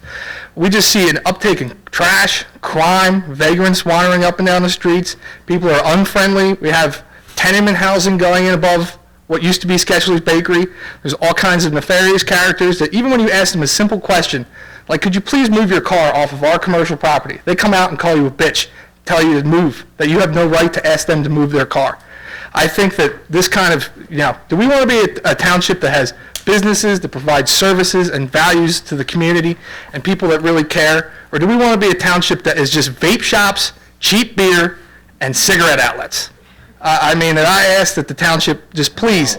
We just see an uptake in trash, crime, vagrants wandering up and down the streets. People are unfriendly. We have tenement housing going in above what used to be Sketchley's Bakery. There's all kinds of nefarious characters that even when you ask them a simple question, like, could you please move your car off of our commercial property? They come out and call you a bitch, tell you to move, that you have no right to ask them to move their car. I think that this kind of, do we want to be a township that has businesses that provide services and values to the community and people that really care? Or do we want to be a township that is just vape shops, cheap beer, and cigarette outlets? I ask that the township just please,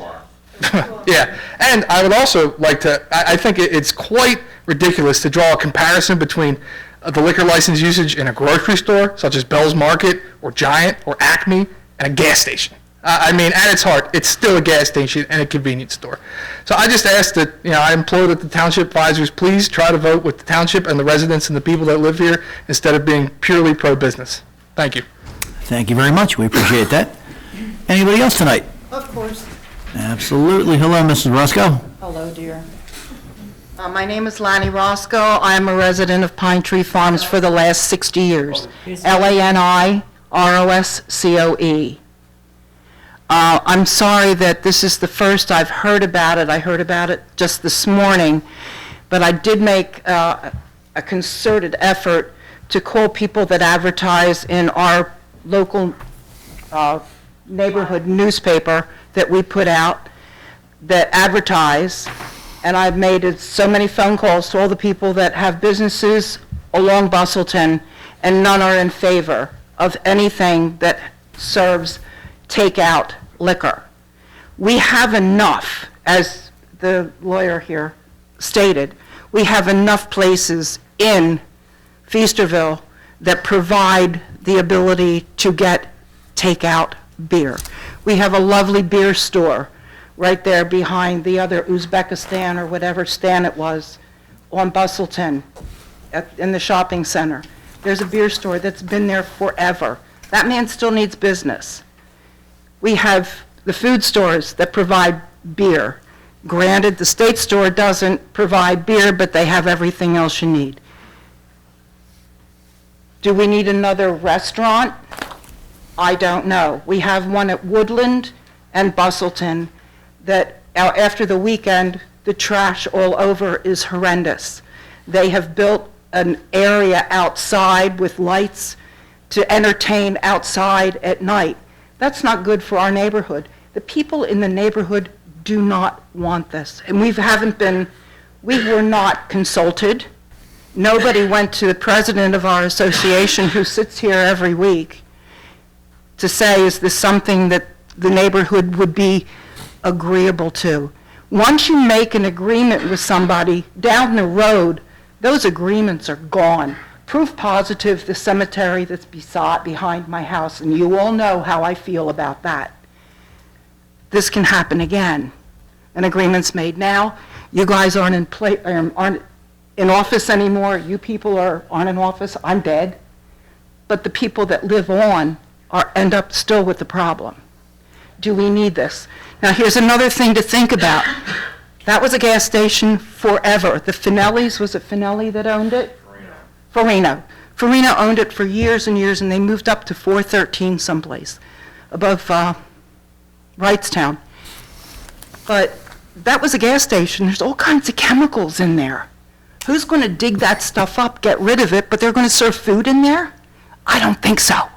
yeah. And I would also like to, I think it's quite ridiculous to draw a comparison between the liquor license usage in a grocery store, such as Bell's Market or Giant or Acme, and a gas station. At its heart, it's still a gas station and a convenience store. So I just ask that, I implore that the township advisors please try to vote with the township and the residents and the people that live here instead of being purely pro-business. Thank you. Thank you very much. We appreciate that. Anybody else tonight? Of course. Absolutely. Hello, Mrs. Roscoe. Hello, dear. My name is Lanny Roscoe. I am a resident of Pine Tree Farms for the last 60 years. LANIROSCOE. I'm sorry that this is the first I've heard about it. I heard about it just this morning, but I did make a concerted effort to call people that advertise in our local neighborhood newspaper that we put out that advertise, and I've made so many phone calls to all the people that have businesses along Bustleton, and none are in favor of anything that serves takeout liquor. We have enough, as the lawyer here stated, we have enough places in Feasterville that provide the ability to get takeout beer. We have a lovely beer store right there behind the other Uzbekistan or whatever stand it was on Bustleton in the shopping center. There's a beer store that's been there forever. That man still needs business. We have the food stores that provide beer. Granted, the state store doesn't provide beer, but they have everything else you need. Do we need another restaurant? I don't know. We have one at Woodland and Bustleton that after the weekend, the trash all over is horrendous. They have built an area outside with lights to entertain outside at night. That's not good for our neighborhood. The people in the neighborhood do not want this. And we were not consulted. Nobody went to the president of our association, who sits here every week, to say, is this something that the neighborhood would be agreeable to? Once you make an agreement with somebody down the road, those agreements are gone. Proof positive, the cemetery that's behind my house, and you all know how I feel about that. This can happen again. An agreement's made now. You guys aren't in office anymore. You people aren't in office. I'm dead. But the people that live on end up still with the problem. Do we need this? Now, here's another thing to think about. That was a gas station forever. The Finellis, was it Finelli that owned it? Farina. Farina owned it for years and years, and they moved up to 413 someplace above Wrightstown. But that was a gas station. There's all kinds of chemicals in there. Who's going to dig that stuff up, get rid of it, but they're going to serve food in there? I don't think so.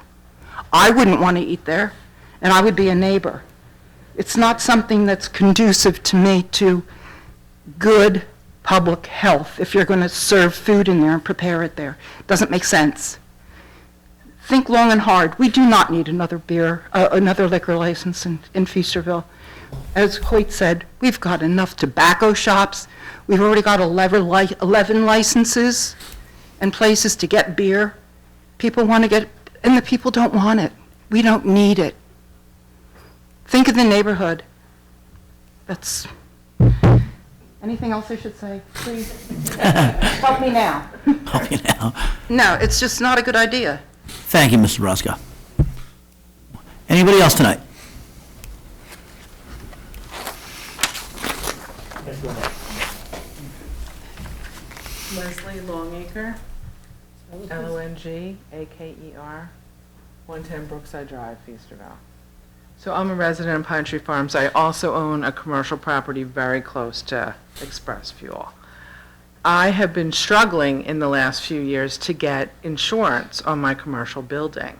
I wouldn't want to eat there, and I would be a neighbor. It's not something that's conducive to me to good public health if you're going to serve food in there and prepare it there. It doesn't make sense. Think long and hard. We do not need another liquor license in Feasterville. As Hoyt said, we've got enough tobacco shops. We've already got 11 licenses and places to get beer. People want to get, and the people don't want it. We don't need it. Think of the neighborhood. That's, anything else I should say? Please, help me now. Help you now. No, it's just not a good idea. Thank you, Mr. Roscoe. Anybody else tonight? Leslie Longacre, Longaker, 110 Brookside Drive, Feasterville. So I'm a resident of Pine Tree Farms. I also own a commercial property very close to Express Fuel. I have been struggling in the last few years to get insurance on my commercial building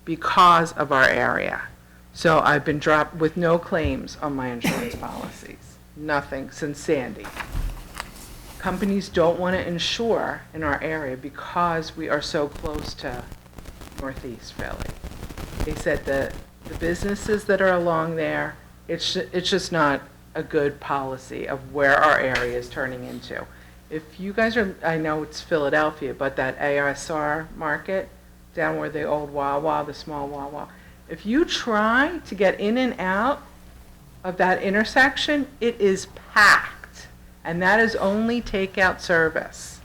because of our area. So I've been dropped with no claims on my insurance policies. Nothing since Sandy. Companies don't want to insure in our area because we are so close to Northeast Philly. They said that the businesses that are along there, it's just not a good policy of where our area is turning into. If you guys are, I know it's Philadelphia, but that ASR market down where the old Wawa, the small Wawa, if you try to get in and out of that intersection, it is packed, and that is only takeout service.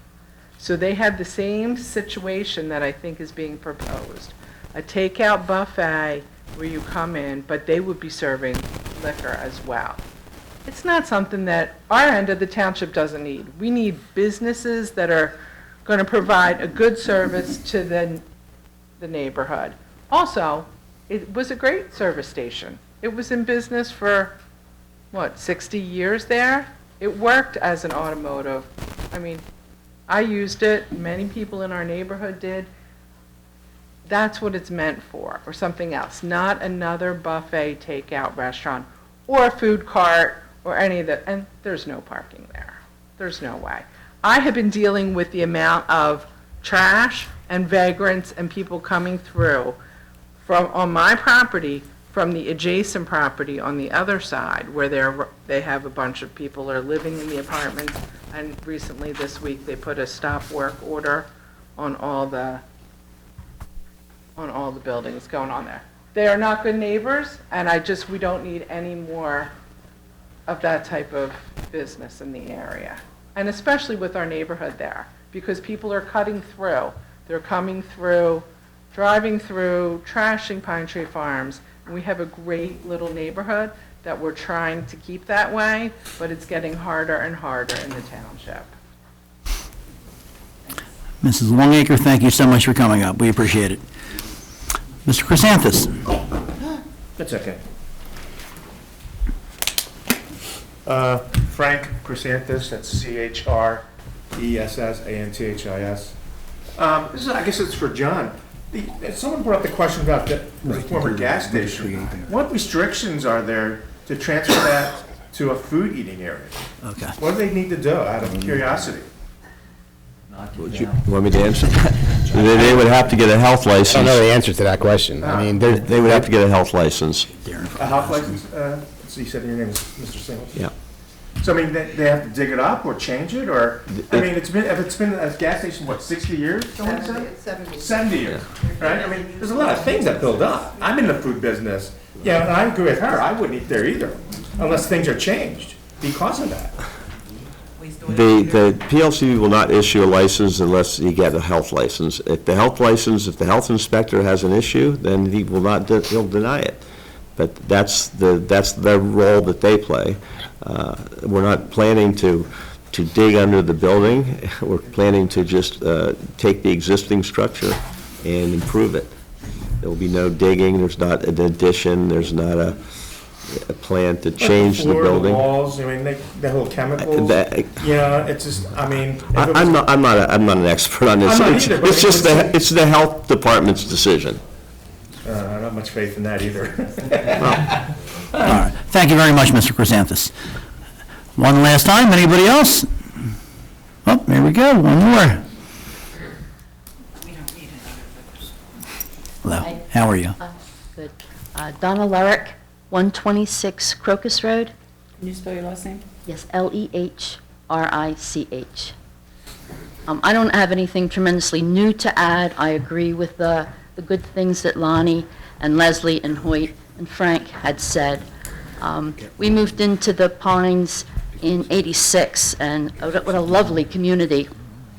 So they have the same situation that I think is being proposed. A takeout buffet where you come in, but they would be serving liquor as well. It's not something that our end of the township doesn't need. We need businesses that are going to provide a good service to the neighborhood. Also, it was a great service station. It was in business for, 60 years there? It worked as an automotive. I mean, I used it. Many people in our neighborhood did. That's what it's meant for, or something else, not another buffet takeout restaurant or a food cart or any of that. And there's no parking there. There's no way. I have been dealing with the amount of trash and vagrants and people coming through on my property from the adjacent property on the other side where they have a bunch of people are living in the apartments. And recently this week they put a stop work order on all the buildings going on there. They are not good neighbors, and we don't need any more of that type of business in the area. And especially with our neighborhood there, because people are cutting through. They're coming through, driving through, trashing Pine Tree Farms. And we have a great little neighborhood that we're trying to keep that way, but it's getting harder and harder in the township. Mrs. Longacre, thank you so much for coming up. We appreciate it. Mr. Chrysanthus. That's okay. Frank Chrysanthus, that's CHRESSANTHIS. This is, I guess it's for John. Someone brought up the question about the former gas station. What restrictions are there to transfer that to a food eating area? Okay. What do they need to do, out of curiosity? You want me to answer that? They would have to get a health I license. don't know the answer to that question. I mean, They would have to get a health license. A health license, so you said your name is Mr. Singleton? Yeah. So, I mean, they have to dig it up or change it, or, I mean, if it's been a gas station, what, 60 years? someone said? 70 years, right? I mean, there's a lot of things that build up. I'm in the food business. Yeah, and I agree with her, I wouldn't eat there either, unless things are changed because of that. The PLC will not issue a license unless you get a health license. If the health inspector has an issue, then he will not, he'll deny it. But that's the role that they play. We're not planning to dig under the building. We're planning to just take the existing structure and improve it. There will be no digging, there's not an addition, there's not a plan to change the building. The walls, I mean, the whole chemicals, it's just, I mean. I'm not an expert on this. I'm not either, but It's just it's the health department's decision. I don't have much faith in that either. All right. Thank you very much, Mr. Chrysanthus. One last time, anybody else? Oh, there we go, one more. Hello, how are you? Good. Donna Lurick, 126 Crocus Road. Can you spell your last name? Yes, Lehrich. I don't have anything tremendously new to add. I agree with the good things that Lonnie and Leslie and Hoyt and Frank had said. We moved into the Pines in '86, and what a lovely community.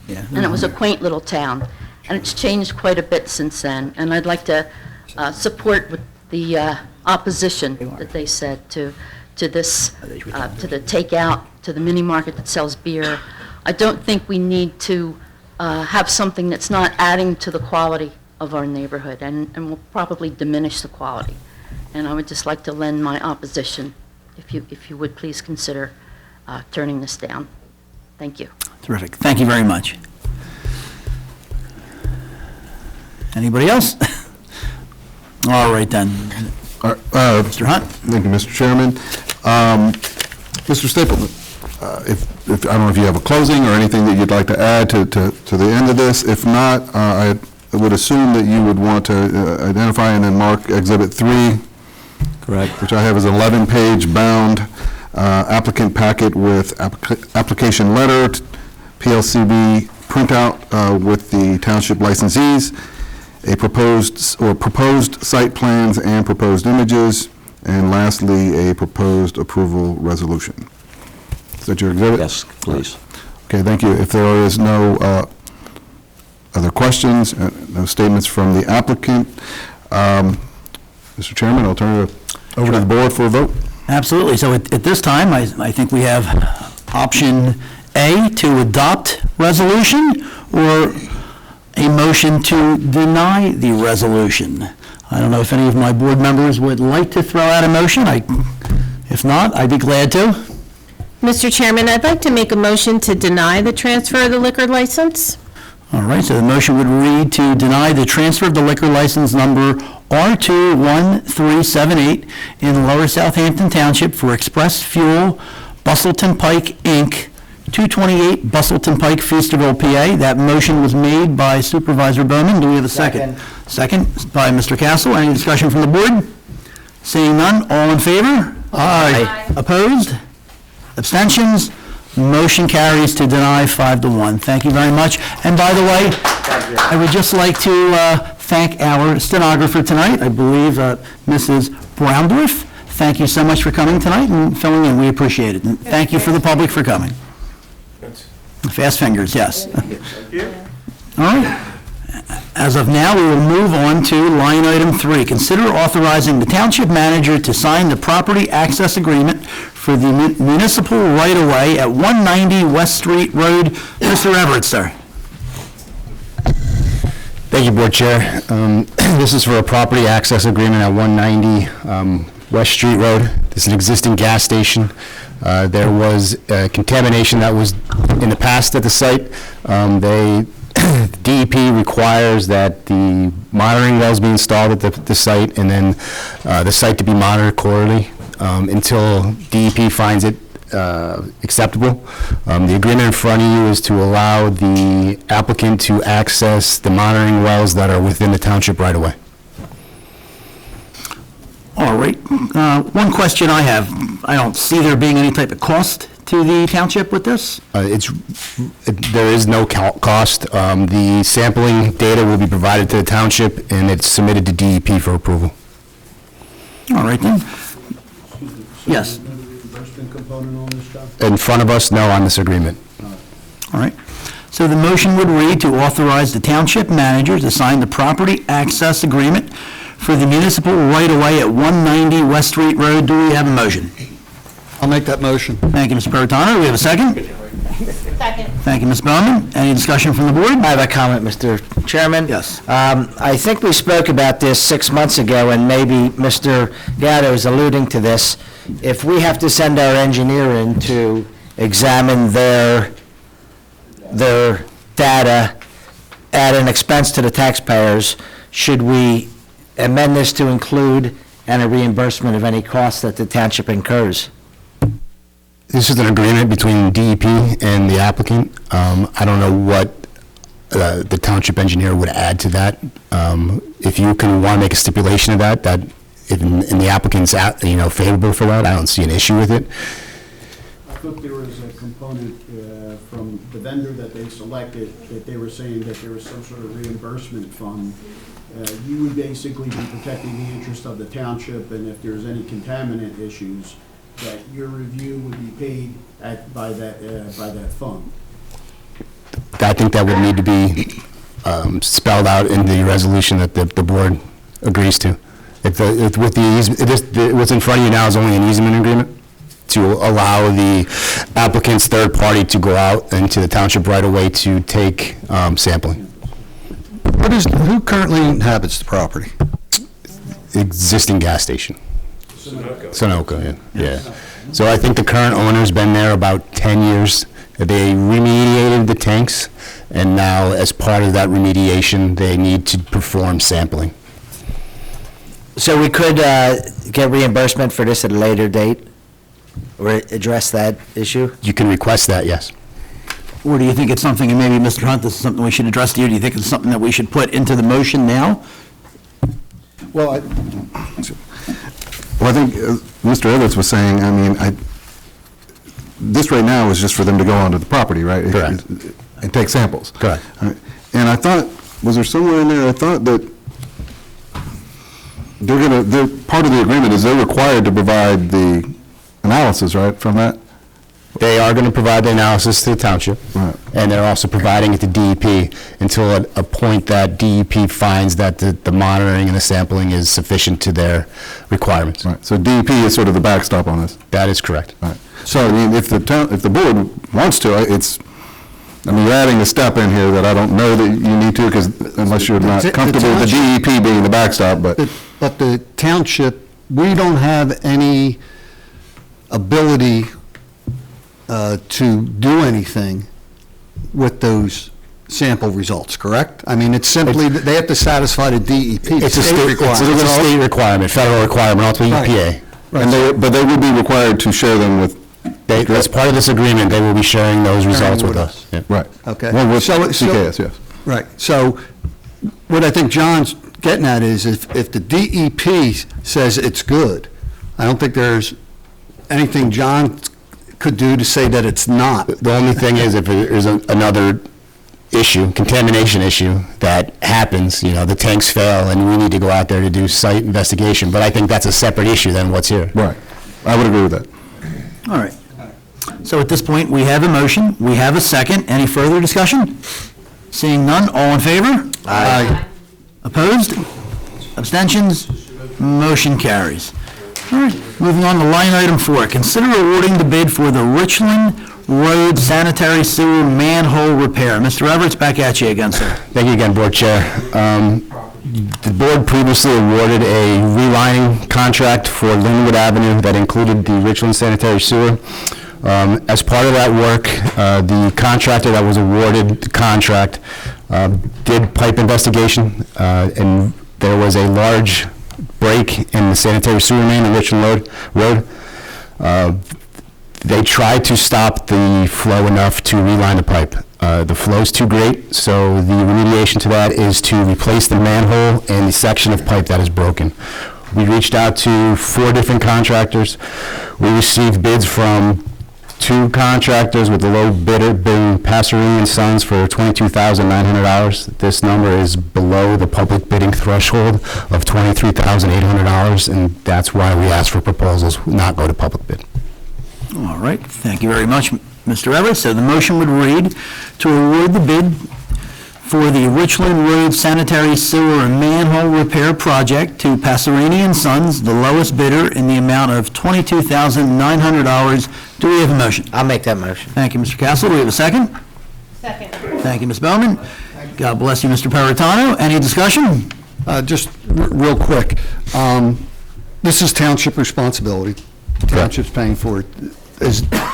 Yeah. And it was a quaint little town. And it's changed quite a bit since then. And I'd like to support with the opposition that they said to this, to the takeout, to the mini market that sells beer. I don't think we need to have something that's not adding to the quality of our neighborhood and will probably diminish the quality. And I would just like to lend my opposition, if you would please consider turning this down. Thank you. Terrific, thank you very much. Anybody else? All right then. Mr. Hunt? Thank you, Mr. Chairman. Mr. Stapleton, if I don't know if you have a closing or anything that you'd like to add to the end of this. If not, I would assume that you would want to identify and then mark Exhibit 3. Correct. Which I have as an 11-page bound applicant packet with application letter, PLCB printout with the township licensees, a proposed site plans and proposed images, and lastly, a proposed approval resolution. Is that your exhibit? Yes, please. Okay, thank you. If there is no other questions, no statements from the applicant, Mr. Chairman, I'll turn it over to the board for a vote. Absolutely. So at this time, I think we have option A, to adopt resolution, or a motion to deny the resolution. I don't know if any of my board members would like to throw out a motion. If not, I'd be glad to. Mr. Chairman, I'd like to make a motion to deny the transfer of the liquor license. All right, so the motion would read to deny the transfer of the liquor license number R21378 in Lower Southampton Township for Express Fuel, Bustleton Pike, Inc., 228 Bustleton Pike, Feasterville, PA. That motion was made by Supervisor Bowman. Do we have a second? Second by Mr. Castle. Any discussion from the board? Seeing none, all in favor? Aye. Opposed? Abstentions? Motion carries to deny 5-1. Thank you very much. And by the way, I would just like to thank our stenographer tonight, I believe Mrs. Browndorf. Thank you so much for coming tonight and filling in. We appreciate it. And thank you for the public for coming. Fast fingers, yes. Thank you. All right. As of now, we will move on to line item 3. Consider authorizing the township manager to sign the property access agreement for the municipal right-of-way at 190 West Street Road. Mr. Everett, sir. Thank you, Board Chair. This is for a property access agreement at 190 West Street Road. This is an existing gas station. There was contamination that was in the past at the site. DEP requires that the monitoring wells be installed at the site, and then the site to be monitored quarterly until DEP finds it acceptable. The agreement in front of you is to allow the applicant to access the monitoring wells that are within the township right away. All right. One question I have, I don't see there being any type of cost to the township with this? There is no cost. The sampling data will be provided to the township, and it's submitted to DEP for approval. All right then. Yes. In front of us, no, on this agreement. All right. So the motion would read to authorize the township manager to sign the property access agreement for the municipal right-of-way at 190 West Street Road. Do we have a motion? I'll make that motion. Thank you, Mr. Peritano. Do we have a second? Second. Thank you, Ms. Bowman. Any discussion from the board? I have a comment, Mr. Chairman. Yes. I think we spoke about this 6 months ago, and maybe Mr. Gatto is alluding to this. If we have to send our engineer in to examine their data at an expense to the taxpayers, should we amend this to include and a reimbursement of any costs that the township incurs? This is an agreement between DEP and the applicant. I don't know what the township engineer would add to that. If you can want to make a stipulation of that and the applicant's favorable for that, I don't see an issue with it. I thought there was a component from the vendor that they selected that they were saying that there was some sort of reimbursement fund. You would basically be protecting the interest of the township, and if there's any contaminant issues, that your review would be paid by that fund. I think that would need to be spelled out in the resolution that the board agrees to. What's in front of you now is only an easement agreement to allow the applicant's third party to go out into the township right away to take sampling. Who currently inhabits the property? Existing gas station. Sunoco, yeah. So I think the current owner's been there about 10 years. They remediated the tanks, and now as part of that remediation, they need to perform sampling. So we could get reimbursement for this at a later date, or address that issue? You can request that, yes. Or do you think it's something, and maybe Mr. Hunt, this is something we should address to you, do you think it's something that we should put into the motion now? Well, I think Mr. Edwards was saying, this right now is just for them to go onto the property, right? Correct. And take samples. Correct. Right. And I thought, was there somewhere in there, I thought that part of the agreement is they're required to provide the analysis, right, from that? They are going to provide the analysis to the township, Right. and they're also providing it to DEP until a point that DEP finds that the monitoring and the sampling is sufficient to their requirements. Right. So DEP is sort of the backstop on this. That is correct. Right. So, if the board wants to, you're adding a step in here that I don't know that you need to, because unless you're not comfortable with the DEP being the backstop, but the township, we don't have any ability to do anything with those sample results, correct? It's simply, they have to satisfy the DEP. It's a state requirement. It's a state requirement, federal requirement, ultimately EPA. Right. But they would be required to share them with. As part of this agreement, they will be sharing those results with us. Yeah. Right. Okay. Well, with CKS, yes. Right. So what I think John's getting at is if the DEP says it's good, I don't think there's anything John could do to say that it's not. The only thing is if there's another issue, contamination issue that happens, the tanks fail and we need to go out there to do site investigation. But I think that's a separate issue than what's here. Right. I would agree with that. All right. So at this point, we have a motion, we have a second. Any further discussion? Seeing none, all in favor? Aye. Opposed? Abstentions? Motion carries. All right, moving on to line item 4, consider awarding the bid for the Richland Road sanitary sewer manhole repair. Mr. Everett, back at you again, sir. Thank you again, Board Chair. The board previously awarded a relining contract for Linwood Avenue that included the Richland sanitary sewer. As part of that work, the contractor that was awarded the contract did pipe investigation, and there was a large break in the sanitary sewer main in Richland Road. They tried to stop the flow enough to reline the pipe. The flow's too great, so the remediation to that is to replace the manhole and the section of pipe that is broken. We reached out to 4 different contractors. We received bids from 2 contractors, with the low bidder being Passerini and Sons for $22,900. This number is below the public bidding threshold of $23,800, and that's why we asked for proposals, not go to public bid. All right, thank you very much, Mr. Everett. So the motion would read to award the bid for the Richland Road sanitary sewer and manhole repair project to Passerini and Sons, the lowest bidder, in the amount of $22,900. Do we have a motion? I'll make that motion. Thank you, Mr. Castle. Do we have a second? Second. Thank you, Ms. Bowman. God bless you, Mr. Peritano. Any discussion? Just real quick, this is township responsibility. Township's paying for it.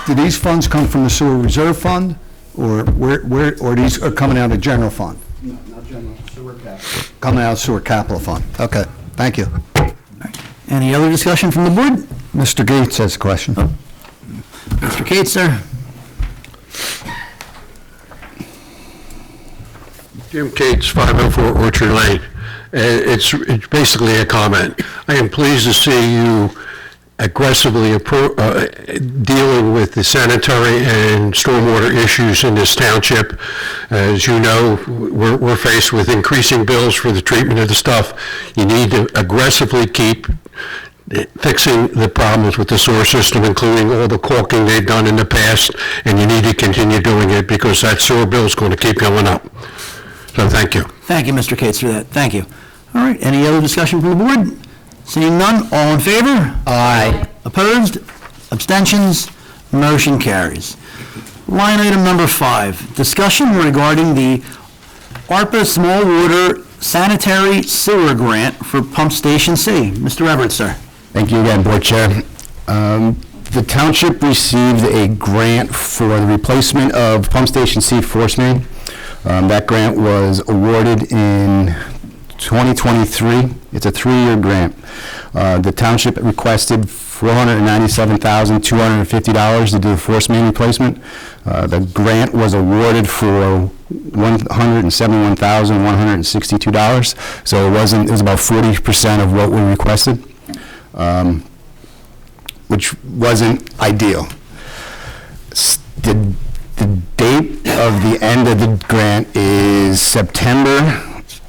Do these funds come from the sewer reserve fund, or or these are coming out of general fund? No, not general, sewer capital. Coming out of sewer capital fund. Okay, thank you. Any other discussion from the board? Mr. Gates has a question. Mr. Cates, sir. Jim Cates, 504 Orchard Lane. It's basically a comment. I am pleased to see you aggressively dealing with the sanitary and stormwater issues in this township. As you know, we're faced with increasing bills for the treatment of the stuff. You need to aggressively keep fixing the problems with the sewer system, including all the caulking they've done in the past, and you need to continue doing it because that sewer bill is going to keep going up. So thank you. Thank you, Mr. Cates, for that. Thank you. All right, any other discussion from the board? Seeing none, all in favor? Aye. Opposed? Abstentions? Motion carries. Line item number 5, discussion regarding the ARPA Small Water Sanitary Sewer Grant for Pump Station C. Mr. Everett, sir. Thank you again, Board Chair. The township received a grant for the replacement of Pump Station C force main. That grant was awarded in 2023. It's a 3-year grant. The township requested $497,250 to do the force main replacement. The grant was awarded for $171,162. So it was about 40% of what we requested, which wasn't ideal. The date of the end of the grant is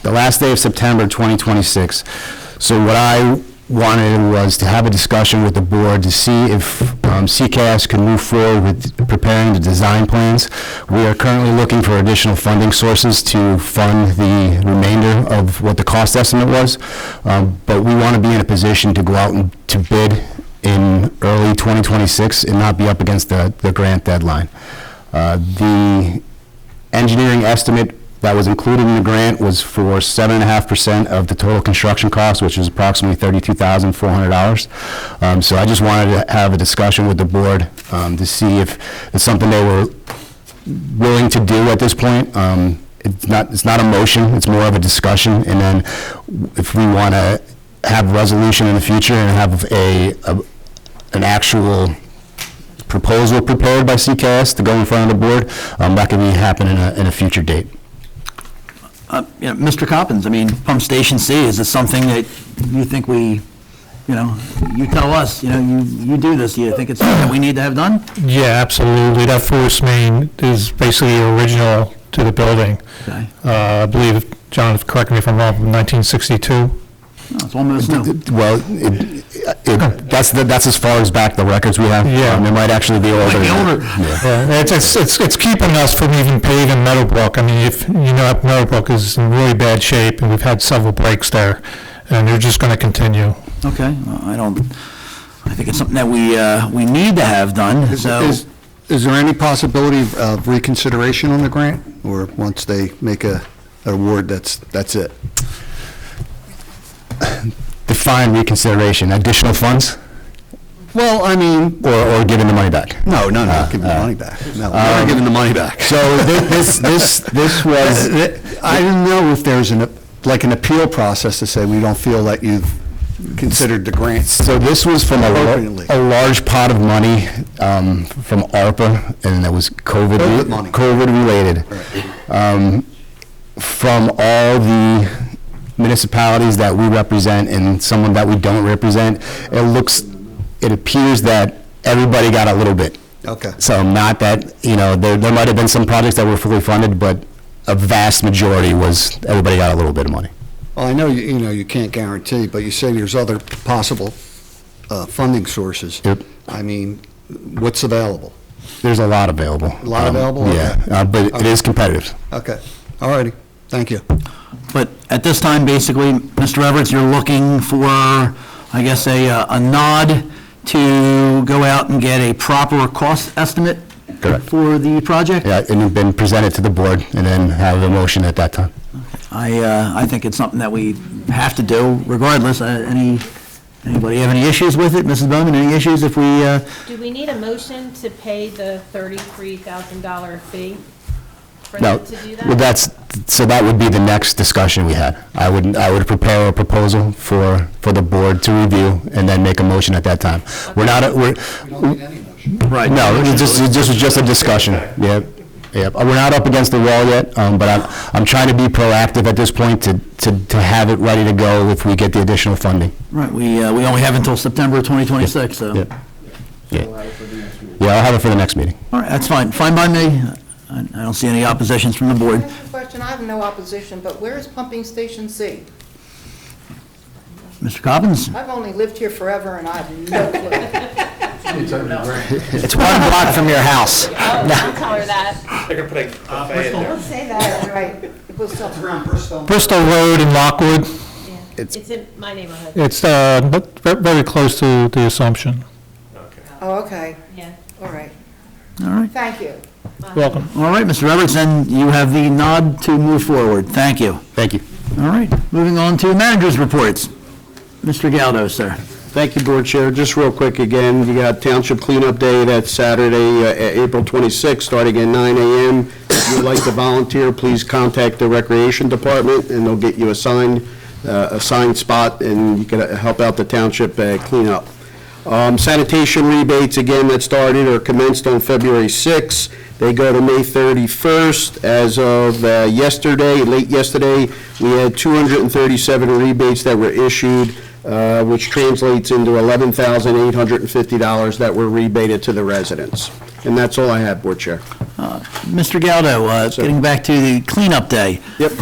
the last day of September 2026. So what I wanted was to have a discussion with the board to see if CCAS can move forward with preparing the design plans. We are currently looking for additional funding sources to fund the remainder of what the cost estimate was, but we want to be in a position to go out and to bid in early 2026 and not be up against the grant deadline. The engineering estimate that was included in the grant was for 7.5% of the total construction cost, which is approximately $32,400. So I just wanted to have a discussion with the board to see if it's something they were willing to do at this point. It's not a motion, it's more of a discussion, and then if we want to have a resolution in the future and have an actual proposal prepared by CCAS to go in front of the board, that can happen in a future date. Mr. Coppins, I mean, Pump Station C, is this something that you think you tell us, you do this, you think it's something that we need to have done? Yeah, absolutely. That force main is basically original to the building. Okay. I believe, John, correct me if I'm wrong, from 1962. It's almost new. Well, that's as far as back the records we have. Yeah. It might actually be older. Yeah. It's keeping us from even paving Meadowbrook. I mean, if you know, Meadowbrook is in really bad shape, and we've had several breaks there, and they're just going to continue. Okay, I don't I think it's something that we need to have done, so. Is there any possibility of reconsideration on the grant, or once they make an award, that's it? Define reconsideration, additional funds, Well, I mean, or giving the money back? no, not giving the money back. No, we're not giving the money back. So this was, I don't know if there's an appeal process to say we don't feel that you've considered the grants. so this was from Appropriately. a large pot of money from ARPA, and it was COVID money. COVID-related. From all the municipalities that we represent and someone that we don't represent, it appears that everybody got a little bit. Okay. So not that, there might have been some projects that were fully funded, but a vast majority was, everybody got a little bit of money. Well, I know, you can't guarantee, but you say there's other possible funding sources. Yep. I mean, what's available? There's a lot available. A lot available? Yeah, Okay. but it Okay. is competitive. Okay, all righty, thank you. But at this time, basically, Mr. Everett, you're looking for, I guess, a nod to go out and get a proper cost estimate Correct. for the project? Yeah, and it's been presented to the board, and then have a motion at that time. I think it's something that we have to do regardless. Anybody have any issues with it? Mrs. Bowman, any issues if we, Do we need a motion to pay the $33,000 fee for No, them to do that? well, so that would be the next discussion we had. I would prepare a proposal for the board to review, and then make a motion at that time. right? No, this was just a discussion. Yeah. We're not up against the wall yet, but I'm trying to be proactive at this point to have it ready to go if we get the additional funding. Right, we only have until September 2026, so. Yeah, I'll have it for the next meeting. All right, that's fine. Fine by me. I don't see any oppositions from the board. I have a question, I have no opposition, but where is pumping station C? Mr. Cobbins? I've only lived here forever and I have no clue. It's one block from your house. Don't tell her that. They're gonna put a buffet in there. Don't say that, right. It was around Bristol. Bristol Road in Lockwood, It's in my neighborhood. it's very close to the Assumption. Oh, okay, Yeah. all right. All right. Thank you. Welcome. All right, Mr. Everett, then you have the nod to move forward. Thank you. Thank you. All right, moving on to managers' reports. Mr. Galdo, sir. Thank you, Board Chair. Just real quick again, you got Township Cleanup Day, that's Saturday, April 26th, starting at 9 a.m. If you'd like to volunteer, please contact the Recreation Department, and they'll get you assigned spot, and you can help out the township clean up. Sanitation rebates, again, that started or commenced on February 6th. They go to May 31st. As of late yesterday, we had 237 rebates that were issued, which translates into $11,850 that were rebated to the residents. And that's all I have, Board Chair. Mr. Galdo, getting back to the cleanup day. Yep.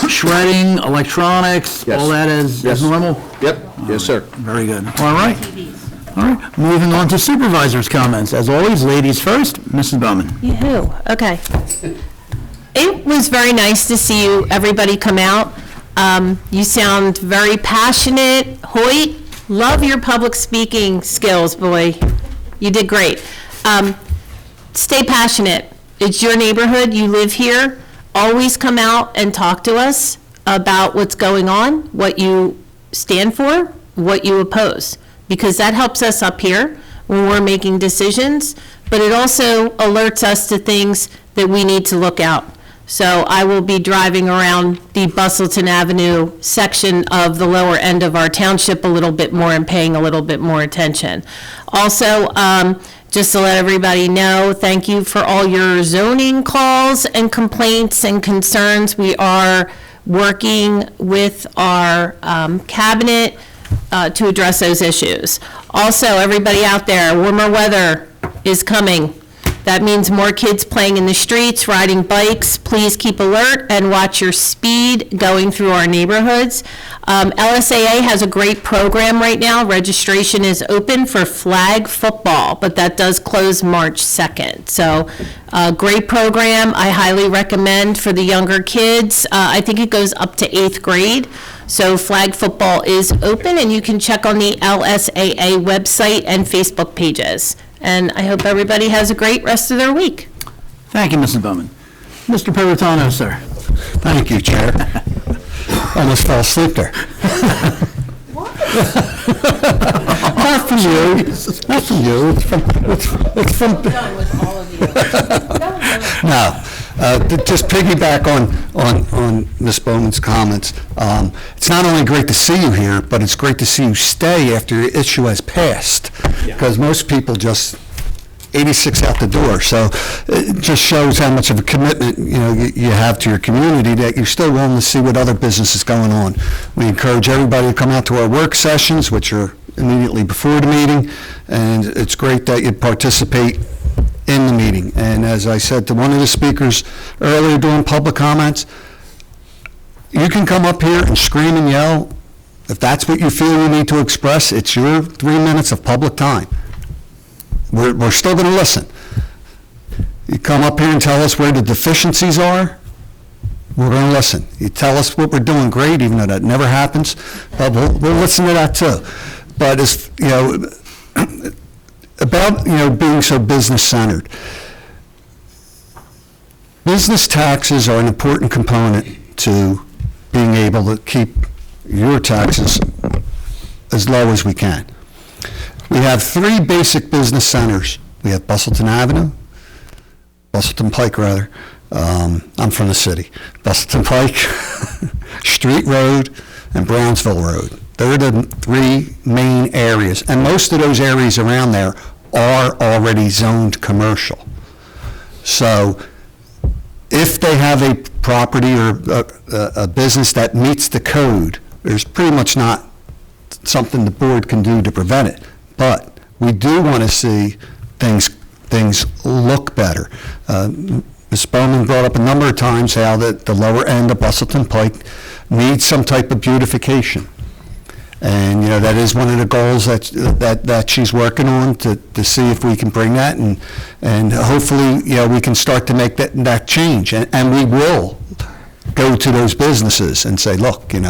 Shredding, electronics, Yes. all that as Yes. normal? Yep, yes, sir. Very good. All right. All right, moving on to supervisors' comments. As always, ladies first. Mrs. Bowman. Yoo-hoo, okay. It was very nice to see everybody come out. You sound very passionate. Hoyt, love your public speaking skills, boy. You did great. Stay passionate. It's your neighborhood, you live here. Always come out and talk to us about what's going on, what you stand for, what you oppose, because that helps us up here when we're making decisions, but it also alerts us to things that we need to look out. So I will be driving around the Bustleton Avenue section of the lower end of our township a little bit more and paying a little bit more attention. Also, just to let everybody know, thank you for all your zoning calls and complaints and concerns. We are working with our cabinet to address those issues. Also, everybody out there, warmer weather is coming. That means more kids playing in the streets, riding bikes. Please keep alert and watch your speed going through our neighborhoods. LSAA has a great program right now. Registration is open for flag football, but that does close March 2nd. So, great program. I highly recommend for the younger kids. I think it goes up to 8th grade. So flag football is open, and you can check on the LSAA website and Facebook pages. And I hope everybody has a great rest of their week. Thank you, Mrs. Bowman. Mr. Perrotano, sir. Thank you, Chair. Almost fell asleep there. Not from you, not from you, it's from. No, just piggyback on Ms. Bowman's comments. It's not only great to see you here, but it's great to see you stay after your issue has passed. Because most people just 86 out the door. So it just shows how much of a commitment, you have to your community, that you're still willing to see what other business is going on. We encourage everybody to come out to our work sessions, which are immediately before the meeting, and it's great that you participate in the meeting. And as I said to one of the speakers earlier during public comments, you can come up here and scream and yell. If that's what you feel you need to express, it's your 3 minutes of public time. We're still going to listen. You come up here and tell us where the deficiencies are, we're going to listen. You tell us what we're doing great, even though that never happens, but we'll listen to that too. But it's, about, being so business-centered. Business taxes are an important component to being able to keep your taxes as low as we can. We have 3 basic business centers. We have Bustleton Avenue, Bustleton Pike rather. I'm from the city. Bustleton Pike, Street Road, and Brownsville Road. They're the 3 main areas, and most of those areas around there are already zoned commercial. So if they have a property or a business that meets the code, there's pretty much not something the board can do to prevent it. But we do want to see things look better. Ms. Bowman brought up a number of times how that the lower end of Bustleton Pike needs some type of beautification. And, that is one of the goals that she's working on to see if we can bring that, and hopefully, we can start to make that change. And we will go to those businesses and say, look, you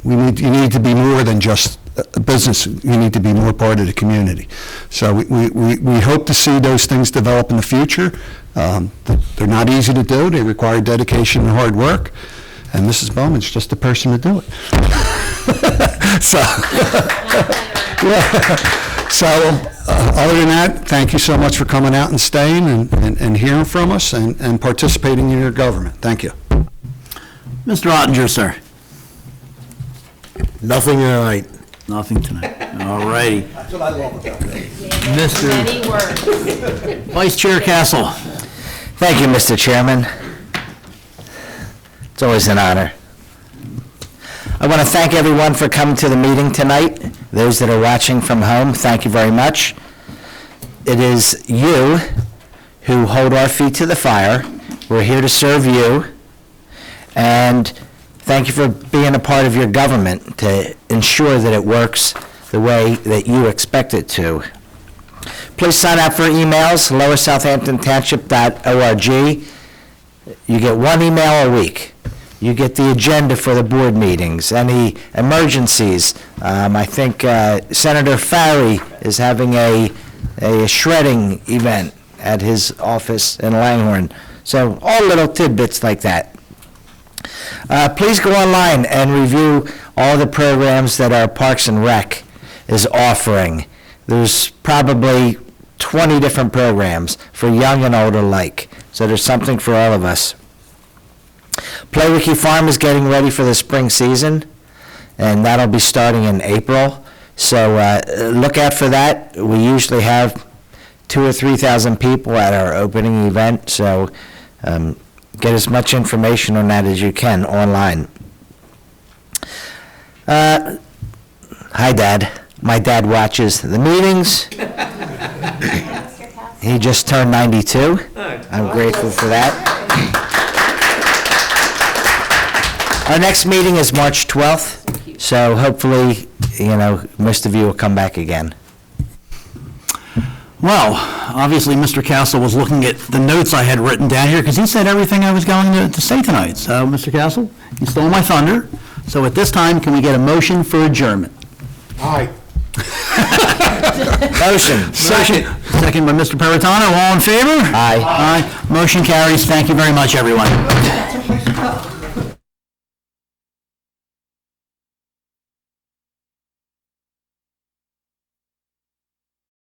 need to be more than just a business. You need to be more part of the community. So we hope to see those things develop in the future. They're not easy to do. They require dedication and hard work. And Mrs. Bowman's just the person to do it. So, other than that, thank you so much for coming out and staying and hearing from us and participating in your government. Thank you. Mr. Ottinger, sir. Nothing tonight. Nothing tonight. All righty. That's what I love about it. Mr. Many words. Vice Chair Castle. Thank you, Mr. Chairman. It's always an honor. I want to thank everyone for coming to the meeting tonight. Those that are watching from home, thank you very much. It is you who hold our feet to the fire. We're here to serve you. And thank you for being a part of your government to ensure that it works the way that you expect it to. Please sign up for emails, lowersouthamptontownship.org. You get 1 email a week. You get the agenda for the board meetings, any emergencies. I think Senator Farry is having a shredding event at his office in Langhorne. So all little tidbits like that. Please go online and review all the programs that our Parks and Rec is offering. There's probably 20 different programs for young and old alike. So there's something for all of us. Playwicky Farm is getting ready for the spring season, and that'll be starting in April. So look out for that. We usually have 2,000 or 3,000 people at our opening event, so get as much information on that as you can online. Hi, Dad. My dad watches the meetings. He just turned 92. I'm grateful for that. Our next meeting is March 12th, so hopefully, most of you will come back again. Well, obviously, Mr. Castle was looking at the notes I had written down here because he said everything I was going to say tonight. So, Mr. Castle, you stole my thunder. So at this time, can we get a motion for adjournment? Aye. Motion. Second by Mr. Peritano, all in favor? Aye. Aye. Motion carries. Thank you very much, everyone.